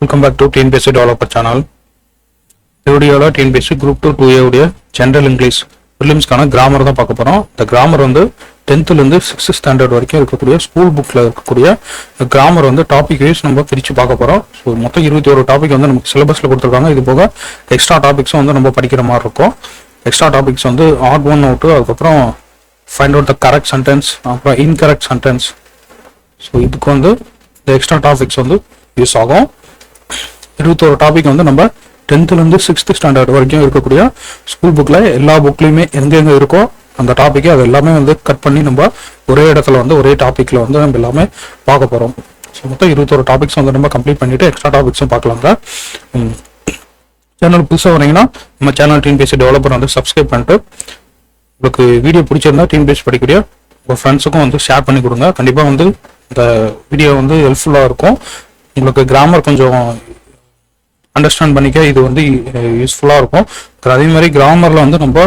Welcome back to TNPSC Developer Channel. இந்த வீடியோல TNPSC Group 2 2A உடைய General English Prelims-கான கிராமர் தான் பார்க்க போறோம். இந்த கிராமர் வந்து 10th ல இருந்து 6th ஸ்டாண்டர்ட் வரைக்கும் இருக்கக்கூடிய ஸ்கூல் புக்ல இருக்கக்கூடிய கிராமர் வந்து டாபிக் வைஸ் நம்ம பிரிச்சு பார்க்க போறோம். ஸோ மொத்தம் 21 டாபிக் வந்து நமக்கு சிலபஸ்ல கொடுத்துருக்காங்க. இது போக எக்ஸ்ட்ரா டாபிக்ஸும் வந்து நம்ம படிக்கிற மாதிரி இருக்கும். எக்ஸ்ட்ரா டாபிக்ஸ் வந்து ஆட் ஒன் அவுட், அதுக்கப்புறம் find out the correct sentence, அப்புறம் இன்கரெக்ட் சென்டென்ஸ். ஸோ இதுக்கு வந்து இந்த எக்ஸ்ட்ரா டாபிக்ஸ் வந்து யூஸ் ஆகும். 21 டாபிக் வந்து நம்ம 10th ல இருந்து 6th ஸ்டாண்டர்ட் வரைக்கும் இருக்கக்கூடிய ஸ்கூல் புக்ல எல்லா புக்லயுமே எங்கெங்க இருக்கோ அந்த டாபிக் அது எல்லாமே வந்து கட் பண்ணி நம்ம ஒரே இடத்துல வந்து ஒரே டாபிக்ல வந்து நம்ம எல்லாமே பார்க்க போறோம். ஸோ மொத்தம் 21 டாபிக்ஸ் வந்து நம்ம கம்ப்ளீட் பண்ணிட்டு எக்ஸ்ட்ரா டாபிக்ஸும் பார்க்கலாங்க. சேனல் புதுசாக வரீங்கன்னா நம்ம சேனல் TNPSC டெவலப்பர் வந்து சப்ஸ்கிரைப் பண்ணிட்டு உங்களுக்கு வீடியோ பிடிச்சிருந்தா TNPSC படிக்கக்கூடிய உங்கள் ஃப்ரெண்ட்ஸுக்கும் வந்து ஷேர் பண்ணி கொடுங்க. கண்டிப்பாக வந்து இந்த வீடியோ வந்து ஹெல்ப்ஃபுல்லாக இருக்கும். உங்களுக்கு கிராமர் கொஞ்சம் அண்டர்ஸ்டாண்ட் பண்ணிக்க இது வந்து யூஸ்ஃபுல்லாக இருக்கும். அதே மாதிரி கிராமரில் வந்து நம்ம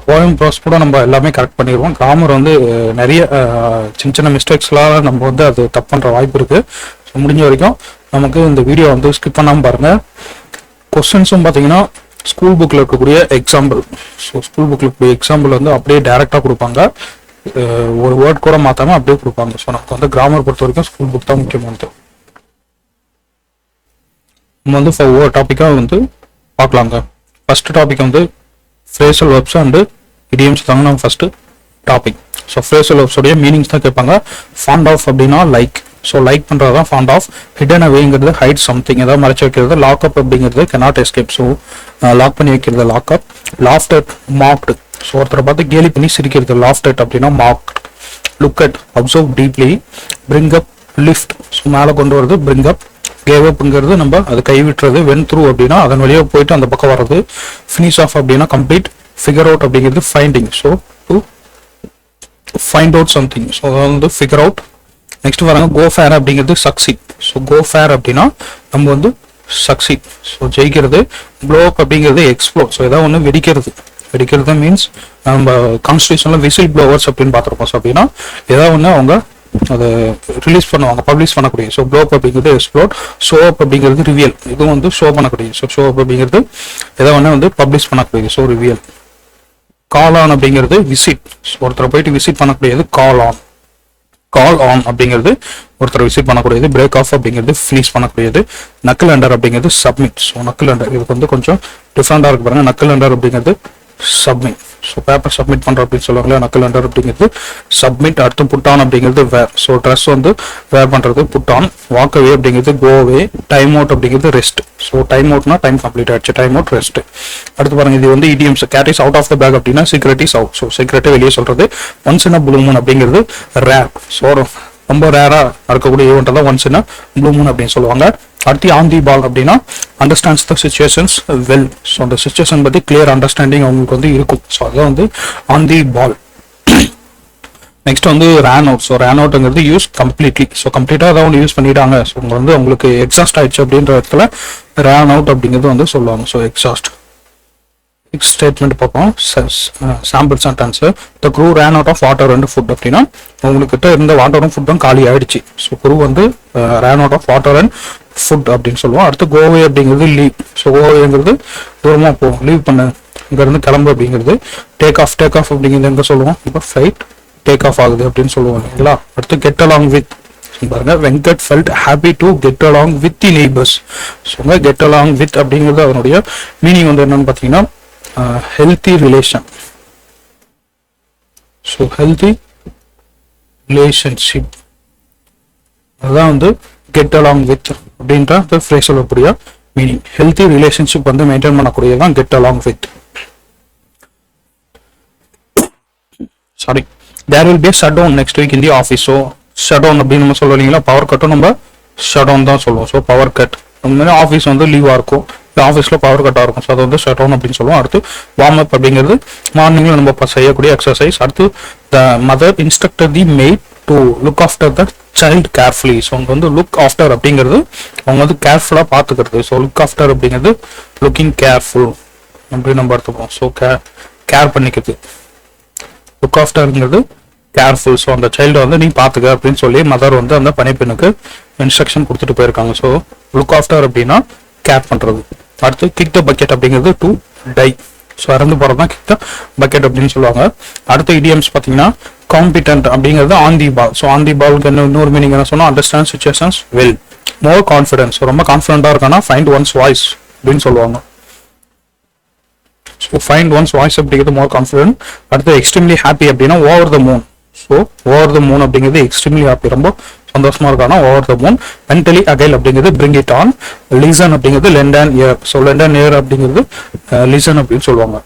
போயம் ப்ராஸ் கூட நம்ம எல்லாமே கரெக்ட் பண்ணிடுவோம். கிராமர் வந்து நிறைய சின்ன சின்ன மிஸ்டேக்ஸ்லாம் நம்ம வந்து அது தப்பு பண்ணுற வாய்ப்பு இருக்குது. ஸோ முடிஞ்ச வரைக்கும் நமக்கு இந்த வீடியோ வந்து ஸ்கிப் பண்ணாமல் பாருங்கள். கொஸ்டின்ஸும் பார்த்தீங்கன்னா ஸ்கூல் புக்கில் இருக்கக்கூடிய எக்ஸாம்பிள். ஸோ ஸ்கூல் புக்கில் இருக்கக்கூடிய எக்ஸாம்பிள் வந்து அப்படியே டைரெக்டாக கொடுப்பாங்க. ஒரு வேர்ட் கூட மாற்றாமல் அப்படியே கொடுப்பாங்க. ஸோ நமக்கு வந்து கிராமர் பொறுத்த வரைக்கும் ஸ்கூல் புக் தான் முக்கியமானது. நம்ம வந்து ஒவ்வொரு டாப்பிக்காக வந்து பார்க்கலாங்க. ஃபர்ஸ்ட் டாபிக் வந்து ஃப்ரேசல் வெர்ப்ஸ் அண்டு இடியம்ஸ் தாங்க நம்ம ஃபர்ஸ்ட் டாபிக். ஸோ ஃப்ரேசல் வெர்ப்ஸோடைய மீனிங்ஸ் தான் கேட்பாங்க. ஃபாண்ட் ஆஃப் அப்படின்னா லைக். ஸோ லைக் பண்ணுறது தான் ஃபாண்ட் ஆஃப். ஹிடன் அவேங்கிறது ஹைட் சம்திங், ஏதாவது மறைச்சு வைக்கிறது. லாக்அப் அப்படிங்கிறது cannot escape. ஸோ லாக் பண்ணி வைக்கிறது லாக்அப். Lofted, marked. ஸோ ஒருத்தரை பார்த்து கேலி பண்ணி சிரிக்கிறது லாஃப்டட் அப்படின்னா marked. Look at, observe deeply. Bring up, lift. So மேலே கொண்டு வரது பிரிங் அப். கேவ் அப்ங்கிறது நம்ம அதை கைவிட்டுறது. வென் த்ரூ அப்படின்னா அதன் வழியாக போயிட்டு அந்த பக்கம் வர்றது. ஃபினிஷ் ஆஃப் அப்படின்னா கம்ப்ளீட். ஃபிகர் அவுட் அப்படிங்கிறது finding. So to find out something. So அதை வந்து ஃபிகர் அவுட். நெக்ஸ்ட் வராங்க கோ ஃபேர் அப்படிங்கிறது சக்சீட். ஸோ கோ ஃபேர் அப்படின்னா நம்ம வந்து சக்சீட். ஸோ ஜெயிக்கிறது. ப்ளோ அப் அப்படிங்கிறது எக்ஸ்ப்ளோர். ஸோ ஏதாவது ஒன்று வெடிக்கிறது. வெடிக்கிறது மீன்ஸ் நம்ம கான்ஸ்டியூஷன்ல விசில் ப்ளோவர்ஸ் அப்படின்னு பார்த்துருப்போம். ஸோ அப்படின்னா ஏதாவது ஒன்று அவங்க அதை ரிலீஸ் பண்ணுவாங்க, பப்ளிஷ் பண்ணக்கூடிய. ஸோ ப்ளோ அப் அப்படிங்கிறது எக்ஸ்ப்ளோர். ஷோ அப் அப்படிங்கிறது ரிவியல். இதுவும் வந்து ஷோ பண்ணக்கூடிய. ஸோ ஷோ அப் அப்படிங்கிறது ஏதாவது ஒன்று வந்து பப்ளிஷ் பண்ணக்கூடியது. So reveal. கால் ஆன் அப்படிங்கிறது விசிட். ஒருத்தரை போயிட்டு விசிட் பண்ணக்கூடியது கால் ஆன். கால் ஆன் அப்படிங்கிறது ஒருத்தர் விசிட் பண்ணக்கூடியது. பிரேக் ஆஃப் அப்படிங்கிறது ஃபினிஷ் பண்ணக்கூடியது. நக்கல் அண்டர் அப்படிங்கிறது சப்மிட். ஸோ நக்கல் அண்டர் இதுக்கு வந்து கொஞ்சம் டிஃப்ரெண்டாக இருக்கு பாருங்க. நக்கல் அண்டர் அப்படிங்கிறது சப்மிட். ஸோ பேப்பர் சப்மிட் பண்ணுற அப்படின்னு சொல்லுவாங்களே, நக்கல் அண்டர் அப்படிங்கிறது சப்மிட். அடுத்து புட் ஆன் அப்படிங்கிறது வேர். ஸோ ட்ரெஸ் வந்து வேர் பண்ணுறது புட் ஆன். வாக் அவே அப்படிங்கிறது கோ அவே. டைம் அவுட் அப்படிங்கிறது ரெஸ்ட். ஸோ டைம் அவுட்னா டைம் கம்ப்ளீட் ஆயிடுச்சு, டைம் அவுட் ரெஸ்ட். அடுத்து பாருங்க, இது வந்து இடியம்ஸ். Cat is out of the bag அப்படின்னா சீக்ரெட் இஸ் அவுட். ஸோ சீக்ரெட்டை வெளியே சொல்றது. Once in a blue moon அப்படிங்கிறது ரேர். ஸோ ரொம்ப ரேரா நடக்கக்கூடிய ஈவெண்ட் தான் once in a blue moon அப்படின்னு சொல்லுவாங்க. அடுத்து ஆன் தி பால் அப்படின்னா understands the situations well. So அந்த சிச்சுவேஷன் பற்றி கிளியர் அண்டர்ஸ்டாண்டிங் அவங்களுக்கு வந்து இருக்கும். ஸோ அதான் வந்து ஆன் தி பால். நெக்ஸ்ட் வந்து ரேன் அவுட். ஸோ ரேன் அவுட்ங்கிறது யூஸ் கம்ப்ளீட்லி. ஸோ கம்ப்ளீட்டாக அதை வந்து யூஸ் பண்ணிட்டாங்க. ஸோ வந்து அவங்களுக்கு எக்ஸாஸ்ட் ஆயிடுச்சு அப்படின்ற இடத்துல ரேன் அவுட் அப்படிங்கிறது வந்து சொல்லுவாங்க. So exhaust. நெக்ஸ்ட் ஸ்டேட்மெண்ட் பார்ப்போம். Sample sentence. The crew ran out of water and food அப்படின்னா உங்ககிட்ட இருந்த வாட்டரும் ஃபுட்டும் காலி ஆயிடுச்சு. ஸோ க்ரூ வந்து ran out of water and food அப்படின்னு சொல்லுவோம். அடுத்து கோவே அப்படிங்கிறது லீவ். ஸோ கோவேங்கிறது தூரமாக போகும், லீவ் பண்ண, இங்கேருந்து கிளம்பு அப்படிங்கிறது. Take off. டேக் ஆஃப் அப்படிங்கிறது எங்கே சொல்லுவோம்? இப்போ ஃப்ளைட் டேக் ஆஃப் ஆகுது அப்படின்னு சொல்லுவோம் இல்லைங்களா. அடுத்து கெட் அலாங் வித். பாருங்க, Venkat felt happy to get along with the neighbours. So get along with அப்படிங்கிறது அதனுடைய மீனிங் வந்து என்னன்னு பார்த்தீங்கன்னா healthy relation. So healthy relationship அதுதான் வந்து கெட் அலாங் வித் அப்படின்ற ஃப்ரேஸில் இருக்கக்கூடிய மீனிங். ஹெல்த்தி ரிலேஷன்ஷிப் வந்து மெயின்டைன் பண்ணக்கூடியதான் get along with. Sorry, there will be shut down next week in the office. So shut down அப்படின்னு நம்ம சொல்லுவோம் இல்லைங்களா. பவர் கட்டும் நம்ம ஷட் டவுன் தான் சொல்லுவோம். ஸோ பவர் கட் அந்த மாதிரி ஆஃபீஸ் வந்து லீவாக இருக்கும், ஆஃபீஸில் பவர் கட்டாக இருக்கும். ஸோ அதை வந்து ஷட் டவுன் அப்படின்னு சொல்லுவோம். அடுத்து வார்ம் அப் அப்படிங்கிறது மார்னிங்கில் நம்ம செய்யக்கூடிய எக்ஸசைஸ். அடுத்து the mother instructor the maid to look after the child carefully. So அவங்க வந்து லுக் ஆஃப்டர் அப்படிங்கிறது அவங்க வந்து கேர்ஃபுல்லாக பார்த்துக்கிறது. ஸோ லுக் ஆஃப்டர் அப்படிங்கிறது லுக்கிங் கேர்ஃபுல் அப்படின்னு நம்ம எடுத்துப்போம். ஸோ கேர் பண்ணிக்கிறது. லுக் ஆஃப்டர்ங்கிறது கேர்ஃபுல். ஸோ அந்த சைல்டை வந்து நீ பார்த்துக்க அப்படின்னு சொல்லி மதர் வந்து அந்த பணிப்பெண்ணுக்கு இன்ஸ்ட்ரக்ஷன் கொடுத்துட்டு போயிருக்காங்க. ஸோ லுக் ஆஃப்டர் அப்படின்னா கேர் பண்றது. அடுத்து கிக் த பக்கெட் அப்படிங்கிறது டு டை. ஸோ இறந்து போகிறது தான் கிக் த பக்கெட் அப்படின்னு சொல்லுவாங்க. அடுத்த இடியம்ஸ் பார்த்தீங்கன்னா காம்பிடென்ட் அப்படிங்கிறது on the ball. So on the பாலுக்கு இன்னொரு மீனிங் என்ன சொன்னால் understand situations well. More confidence, ரொம்ப கான்ஃபிடென்ட்டாக இருக்கானா ஃபைண்ட் ஒன்ஸ் வாய்ஸ் அப்படின்னு சொல்லுவாங்க. ஸோ ஃபைண்ட் ஒன்ஸ் வாய்ஸ் அப்படிங்கிறது மோர் கான்ஃபிடென்ட். அடுத்து எக்ஸ்ட்ரீம்லி ஹாப்பி அப்படின்னா over the moon. So over the moon அப்படிங்கிறது எக்ஸ்ட்ரீம்லி ஹாப்பி, ரொம்ப சந்தோஷமா இருக்கானா over the moon. Mentally agile அப்படிங்கிறது பிரிங் இட் ஆன். லிசன் அப்படிங்கிறது lend and ear. So lend and ear அப்படிங்கிறது லிசன் அப்படின்னு சொல்லுவாங்க.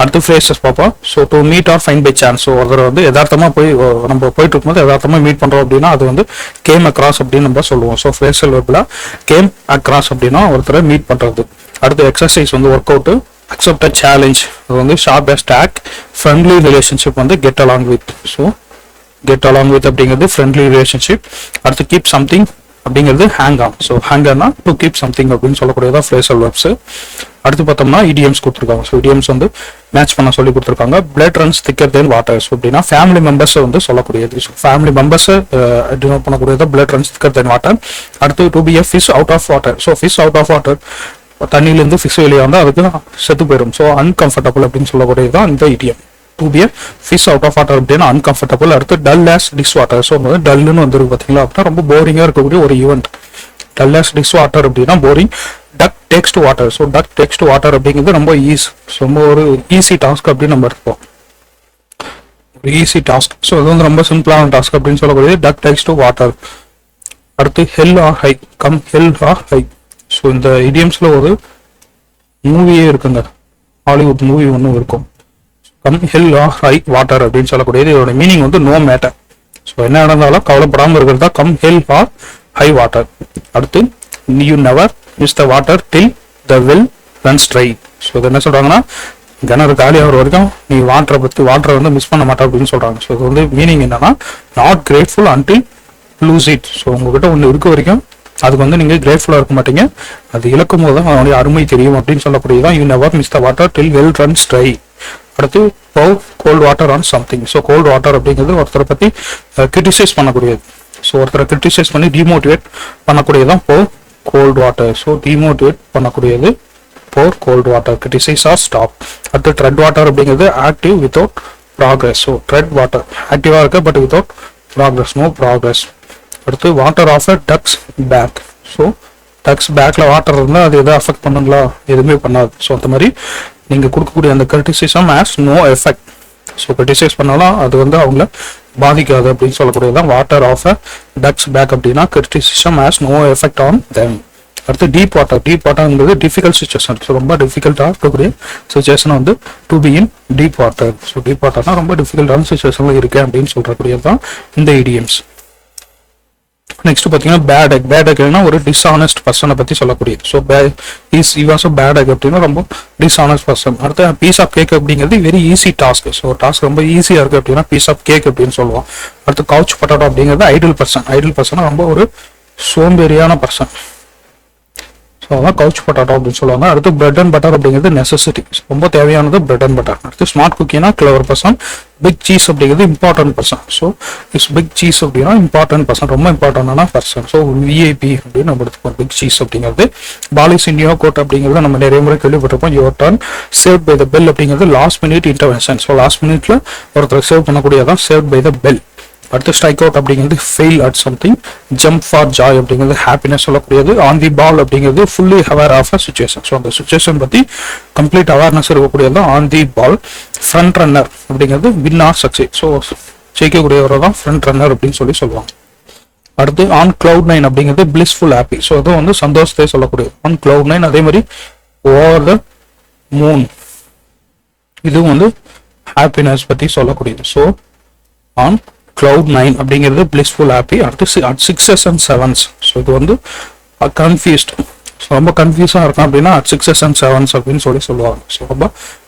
அடுத்து ஃப்ரேசஸ் பார்ப்போம். So to meet or find by chance. So ஒருத்தர் வந்து யதார்த்தமா போய் நம்ம போயிட்டு இருக்கும்போது யதார்த்தமா மீட் பண்றோம் அப்படின்னா அது வந்து கேம் அக்ராஸ் அப்படின்னு நம்ம சொல்லுவோம். ஸோ ஃப்ரேசல் வெர்ப்ல கேம் அக்ராஸ் அப்படின்னா ஒருத்தரை மீட் பண்றது. அடுத்து எக்ஸசைஸ் வந்து work out. Accept a challenge, அது வந்து sharp as tack. Friendly relationship வந்து get along with. So get along with அப்படிங்கிறது ஃப்ரெண்ட்லி ரிலேஷன்ஷிப். அடுத்து கீப் சம்திங் அப்படிங்கிறது ஹேங் ஆன். ஸோ ஹேங் ஆனா டு கீப் சம்திங் அப்படின்னு சொல்லக்கூடியதான் ஃப்ரேசல் வெர்ப்ஸ். அடுத்து பார்த்தோம்னா இடியம்ஸ் கொடுத்துருக்காங்க. ஸோ இடியம்ஸ் வந்து மேட்ச் பண்ண சொல்லி கொடுத்துருக்காங்க. Blood runs thicker than water. So அப்படின்னா ஃபேமிலி மெம்பர்ஸை வந்து சொல்லக்கூடியது. ஸோ ஃபேமிலி மெம்பர்ஸை டினோட் பண்ணக்கூடியது blood runs thicker than water. அடுத்து to be a fish out of water. So fish out of water, தண்ணியிலேருந்து ஃபிஷ் வெளியே வந்தால் அதுக்கு செத்து போயிடும். ஸோ அன்கம்ஃபர்டபுள் அப்படின்னு சொல்லக்கூடியதுதான் இந்த idiom. To be fish out of water அப்படின்னா அன்கம்ஃபர்டபுள். அடுத்து dull as dishwater. So வந்து டல்லுன்னு வந்துருக்கு பார்த்தீங்களா, அப்படின்னா ரொம்ப போரிங்காக இருக்கக்கூடிய ஒரு event. Dull as dishwater அப்படின்னா boring. Duck takes to water. So duck takes to water அப்படிங்கிறது ரொம்ப ரொம்ப ஒரு ஈஸி டாஸ்க் அப்படின்னு நம்ம எடுப்போம். ஒரு ஈஸி டாஸ்க். ஸோ அது வந்து ரொம்ப சிம்பிளான டாஸ்க் அப்படின்னு சொல்லக்கூடியது டக் டேக்ஸ் டு வாட்டர். அடுத்து hell or high. Come hell or high. So இந்த இடியம்ஸ்ல ஒரு மூவியே இருக்குங்க, ஹாலிவுட் மூவி ஒன்றும் இருக்கும். Come hell or high water அப்படின்னு சொல்லக்கூடியது. இதோட மீனிங் வந்து நோ மேட்டர். ஸோ என்ன நடந்தாலும் கவலைப்படாமல் இருக்கிறது தான் come hell or high water. அடுத்து you never miss the water till the well runs try. So இது என்ன சொல்றாங்கன்னா கிணறு காலி ஆகிற வரைக்கும் நீ வாட்டரை வந்து மிஸ் பண்ண மாட்டேன் அப்படின்னு சொல்றாங்க. ஸோ இது வந்து மீனிங் என்னன்னா not grateful until loose it. So உங்ககிட்ட ஒன்று இருக்க வரைக்கும் அதுக்கு வந்து நீங்க கிரேட்ஃபுல்லா இருக்க மாட்டீங்க, அது இழக்கும் போது தான் அதனுடைய அருமை தெரியும் அப்படின்னு சொல்லக்கூடியதான் you never miss the water till well runs dry. அடுத்து pour cold water on something. So cold water அப்படிங்கிறது ஒருத்தரை பத்தி கிரிட்டிசைஸ் பண்ணக்கூடியது. ஸோ ஒருத்தரை கிரிட்டிசைஸ் பண்ணி டிமோட்டிவேட் பண்ணக்கூடியதான் pour cold water. So demotivate பண்ணக்கூடியது pour cold water. Criticise or stop. அடுத்து ட்ரெட் வாட்டர் அப்படிங்கிறது active without progress. So tread water ஆக்டிவா இருக்கு but without progress, no progress. அடுத்து water off a duck's back. So Tux பேக்ல water இருந்தால் அது எதாவது அஃபெக்ட் பண்ணுங்களா, எதுவுமே பண்ணாது. ஸோ அந்த மாதிரி நீங்கள் கொடுக்கக்கூடிய அந்த criticism has no effect. So criticise பண்ணாலும் அது வந்து அவங்கள பாதிக்காது அப்படின்னு சொல்லக்கூடியதான் water off a duck's back அப்படின்னா criticism has no effect on them. அடுத்து டீப் வாட்டர். டீப் வாட்டர்ங்கிறது டிஃபிகல்ட் சுச்சுவேஷன். ஸோ ரொம்ப டிஃபிகல்ட்டாக இருக்கக்கூடிய சுச்சுவேஷன் வந்து to be in deep water. So deep வாட்டர்னா ரொம்ப டிஃபிகல்ட்டான சுச்சுவேஷன்ல இருக்கேன் அப்படின்னு சொல்றக்கூடியது தான் இந்த இடியம்ஸ். நெக்ஸ்ட் பார்த்தீங்கன்னா பேட் எக். பேட் எக்னா ஒரு டிஸ்ஆனஸ்ட் பர்சனை பற்றி சொல்லக்கூடியது. ஸோ பேட் எக் அப்படின்னா ரொம்ப டிஸ்ஆனஸ்ட் பர்சன். அடுத்து பீஸ் ஆஃப் கேக் அப்படிங்கிறது very easy task. So task ரொம்ப ஈஸியாக இருக்குது அப்படின்னா பீஸ் ஆஃப் கேக் அப்படின்னு சொல்லுவோம். அடுத்து கவுச் பொட்டேட்டோ அப்படிங்கிறது ஐடில் பர்சன். ஐடில் பர்சன் ரொம்ப ஒரு சோம்பேறியான பர்சன். ஸோ அதான் கவுச் பொட்டேட்டோ அப்படின்னு சொல்லுவாங்க. அடுத்து பிரெட் அண்ட் பட்டர் அப்படிங்கிறது நெசசிட்டி, ரொம்ப தேவையானது பிரெட் அண்ட் பட்டர். அடுத்து ஸ்மார்ட் குக்கினா கிளவர் பர்சன். பிக் சீஸ் அப்படிங்கிறது important person. So it's big cheese அப்படின்னா இம்பார்ட்டன்ட் பர்சன், ரொம்ப இம்பார்ட்டன்டான பர்சன். ஸோ விஐபி அப்படின்னு நம்ம எடுத்துப்போம் பிக் சீஸ் அப்படிங்கிறது. பாலிஸ் இன் யோர் கோட் அப்படிங்கிறது நம்ம நிறைய முறை கேள்விப்பட்டிருப்போம். Your turn. Save by the bell அப்படிங்கிறது last minute intervention. So last மினிட்ல ஒருத்தர் சேவ் பண்ணக்கூடியதான் சேவ் பை த பெல். அடுத்து ஸ்ட்ரைக் அவுட் அப்படிங்கிறது fail at something. Jump for joy அப்படிங்கிறது ஹாப்பினஸ் சொல்லக்கூடியது. ஆன் தி பால் அப்படிங்கிறது fully aware of a situation. So அந்த சுச்சுவேஷன் பத்தி கம்ப்ளீட் அவேர்னஸ் இருக்கக்கூடியது on the ball. Front runner அப்படிங்கிறது வின் ஆர் சக்சஸ். ஸோ ஜெயிக்கக்கூடியவரை தான் ஃப்ரண்ட் ரன்னர் அப்படின்னு சொல்லுவாங்க. அடுத்து ஆன் கிளவுட் 9 அப்படிங்கிறது பிளிஸ்ஃபுல் ஹாப்பி. ஸோ அதுவும் வந்து சந்தோஷத்தை சொல்லக்கூடியது ஆன் கிளவுட் 9. அதே மாதிரி ஓவர் த மூன் இதுவும் வந்து ஹாப்பினஸ் பத்தி சொல்லக்கூடியது. ஸோ ஆன் கிளவுட் 9 அப்படிங்கிறது பிளிஸ்ஃபுல் ஹாப்பி. அடுத்து 6s and 7s. ஸோ இது வந்து கன்ஃபியூஸ்ட். ஸோ ரொம்ப கன்ஃபியூஸாக இருக்கும் அப்படின்னா 6s and 7s அப்படின்னு சொல்லுவாங்க. ஸோ ரொம்ப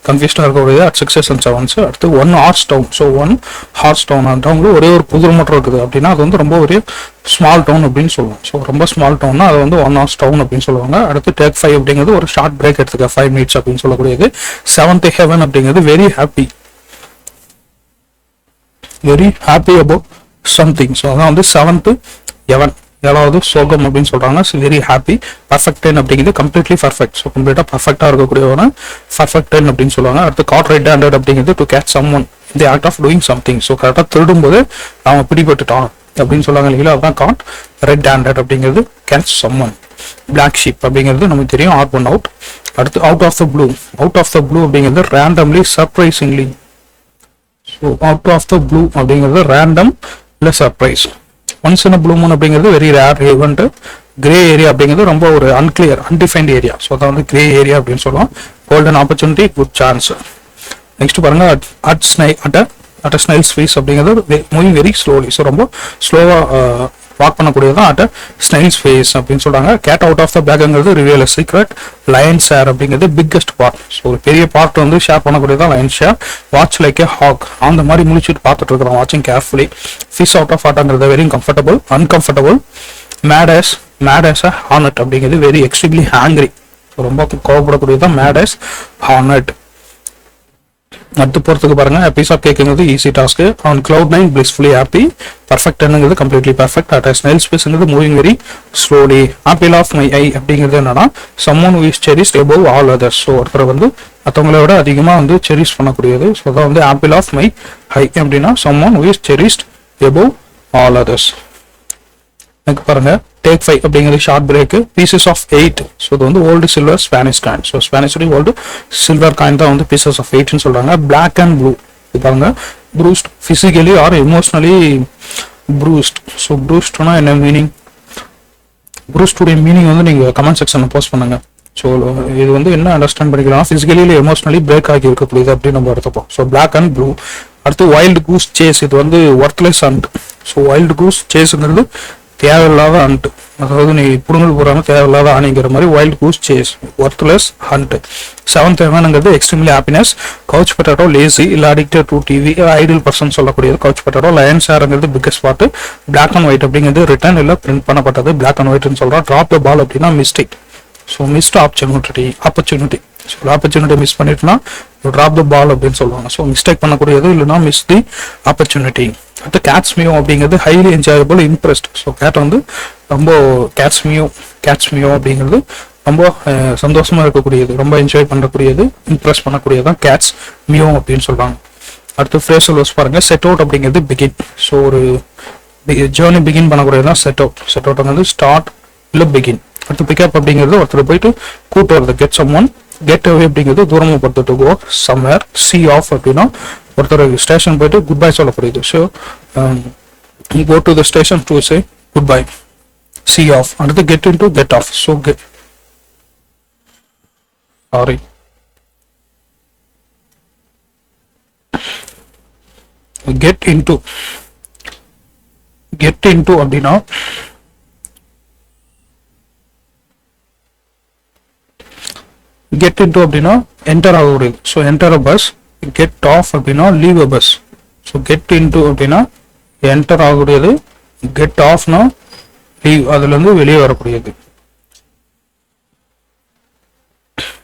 கன்ஃபியூஸ்டாக இருக்கக்கூடியது 6s and 7s. அடுத்து 1 horse down. So 1 horse down அவங்களுக்கு ஒரே ஒரு புது மட்டும் இருக்குது அப்படின்னா அது வந்து ரொம்ப ஒரு ஸ்மால் டவுன் அப்படின்னு சொல்லுவோம். ஸோ ரொம்ப ஸ்மால் டவுன்னா அது வந்து 1 ஹார்ஸ் டவுன் அப்படின்னு சொல்லுவாங்க. அடுத்து டேக் 5 அப்படிங்கிறது ஒரு ஷார்ட் பிரேக் எடுத்துக்க 5 minutes அப்படின்னு சொல்லக்கூடியது. 7th heaven அப்படிங்கிறது very happy, very happy about something. So அதான் வந்து 7th heaven. ஏழாவது சோகம் அப்படின்னு சொல்றாங்க. Very happy. பர்ஃபெக்ட் டென் அப்படிங்கிறது கம்ப்ளீட்லி பர்ஃபெக்ட். ஸோ கம்ப்ளீட்டா பர்ஃபெக்டா இருக்கக்கூடியவன பர்ஃபெக்ட் டென் அப்படின்னு சொல்லுவாங்க. அடுத்து காட் ரெட் ஹேண்டட் அப்படிங்கிறது to catch someone the act of doing something. So கரெக்டாக திருடும் போது அவன் பிடிபட்டுட்டான் அப்படின்னு சொல்லுவாங்க இல்லைங்களா, அதுதான் காட் ரெட் ஹேண்டட் அப்படிங்கிறது catch someone. Black sheep அப்படிங்கிறது நமக்கு தெரியும், ஆட் ஒன் அவுட். அடுத்து out of the blue. Out of the blue அப்படிங்கிறது randomly surprisingly. So out of the blue அப்படிங்கிறது ரேண்டம் இல்லை surprise. Once in blue moon அப்படிங்கிறது very rare event. Grey area அப்படிங்கிறது ரொம்ப ஒரு அன்கிளியர் அன்டிஃபைன்ட் ஏரியா. ஸோ அதான் வந்து கிரே ஏரியா அப்படின்னு சொல்லுவோம். Golden opportunity, good chance. Next பாருங்க அட் ஸ்னைல்ஸ் ஃபேஸ் அப்படிங்கிறது மூவிங் வெரி ஸ்லோலி. ஸோ ரொம்ப ஸ்லோவாக வாக் பண்ணக்கூடியதான் அட் ஸ்னைல்ஸ் ஃபேஸ் அப்படின்னு சொல்றாங்க. கேட் அவுட் ஆஃப் த பேக்ங்கிறது ரிவீல் சீக்ரெட். லயன் ஷேர் அப்படிங்கிறது பிக்கஸ்ட் பார்ட். ஸோ ஒரு பெரிய பார்ட் வந்து ஷேர் பண்ணக்கூடியதான் lion share. Watch like a hawk, அந்த மாதிரி முழிச்சுட்டு பார்த்துட்டு இருக்கிறோம், வாட்சிங் கேர்ஃபுல்லி. ஃபிஷ் அவுட் ஆஃப் ஆட்டாங்கிறது very comfortable uncomfortable. Mad as a hornet அப்படிங்கிறது வெரி எக்ஸ்ட்ரீம்லி ஹாங்கிரி. ரொம்ப கோவப்படக்கூடியதான் மேட் ஆஸ் ஹார்னட். அடுத்து போறதுக்கு பாருங்க, பீஸ் ஆஃப் கேக்குங்கிறது easy task. On cloud nine blissfully happy. Perfect என்னங்கிறது கம்ப்ளீட்லி பர்ஃபெக்ட். அட் ஸ்னைல் ஸ்பேஸ்ங்கிறது moving very slowly. Apple of my eye அப்படிங்கிறது என்னன்னா someone who is cherished above all others. So ஒருத்தரை வந்து மற்றவங்கள விட அதிகமாக வந்து செரிஷ் பண்ணக்கூடியது. ஸோ அதான் வந்து ஆப்பிள் ஆஃப் மை ஐ அப்படின்னா someone who is cherished above all others. எனக்கு பாருங்க டேக் 5 அப்படிங்கிறது short break. Pieces of 8. So இது வந்து old silver Spanish coin. So ஸ்பானிஷோட ஓல்டு சில்வர் காயின் தான் வந்து பீசஸ் ஆஃப் 8ன்னு சொல்றாங்க. Black and blue. இது பாருங்க bruised physically or emotionally bruised. So ப்ரூஸ்ட்னா என்ன மீனிங்? ப்ரூஸ்டுடைய மீனிங் வந்து நீங்க கமெண்ட் செக்ஷன்ல போஸ்ட் பண்ணுங்க. ஸோ இது வந்து என்ன அண்டர்ஸ்டாண்ட் பண்ணிக்கலாம், பிசிக்கலி இல்லை எமோஷனலி பிரேக் ஆகி இருக்கக்கூடியது அப்படின்னு நம்ம எடுத்துப்போம். So black and blue. அடுத்து வைல்டு கூஸ் சேஸ். இது வந்து worthless hunt. So wild goose சேஸ்ங்கிறது தேவையில்லாத ஹண்ட். அதாவது நீ புடுங்கல் போறாங்க தேவையில்லாத ஆணைங்கிற மாதிரி wild goose chase, worthless hunt. 7th எவனுங்கிறது extremely happiness. Couch potato lazy இல்லை addicted to TV ideal person சொல்லக்கூடியது கவுச் பொட்டேட்டோ. லயன் ஷேருங்கிறது biggest part. Black and white அப்படிங்கிறது ரிட்டர்ன் இல்லை பிரிண்ட் பண்ணப்பட்டது. பிளாக் அண்ட் ஒயிட்னு சொல்றோம். ட்ராப் த பால் அப்படின்னா mistake. So missed opportunity. So opportunity miss பண்ணிட்டுனா ட்ராப் த பால் அப்படின்னு சொல்லுவாங்க. ஸோ மிஸ்டேக் பண்ணக்கூடியது இல்லைன்னா மிஸ் தி ஆப்பர்ச்சுனிட்டி. அடுத்து கேட்ஸ் மியோ அப்படிங்கிறது highly enjoyable impressed. So cat வந்து ரொம்ப கேட்ஸ் மியோ அப்படிங்கிறது ரொம்ப சந்தோஷமா இருக்கக்கூடியது, ரொம்ப என்ஜாய் பண்ணக்கூடியது, இம்ப்ரெஸ் பண்ணக்கூடியதான் கேட்ஸ் மியோ அப்படின்னு சொல்றாங்க. அடுத்து ஃப்ரேசல் வேர்ட்ஸ் பாருங்க. செட் அவுட் அப்படிங்கிறது பிகின். ஸோ ஒரு ஜேர்னி பிகின் பண்ணக்கூடியதான் செட் அவுட். செட் அவுட் வந்து ஸ்டார்ட் இல்லை பிகின். அடுத்து பிக்கப் அப்படிங்கிறது ஒருத்தர் போயிட்டு கூட்டு வருது, get someone. Get away அப்படிங்கிறது தூரமாக போகிறது, to go somewhere. See off அப்படின்னா ஒருத்தர் ஸ்டேஷன் போயிட்டு குட் பை சொல்லக்கூடியது. So go to the station to say goodbye, see off. அடுத்து get in to get off. So get into அப்படின்னா get into அப்படின்னா என்டர் ஆகக்கூடியது. So enter a bus. Get off அப்படின்னா leave a bus. So get into அப்படின்னா enter ஆகக்கூடியது. Get ஆஃப்னா leave, அதுல இருந்து வெளியே வரக்கூடியது.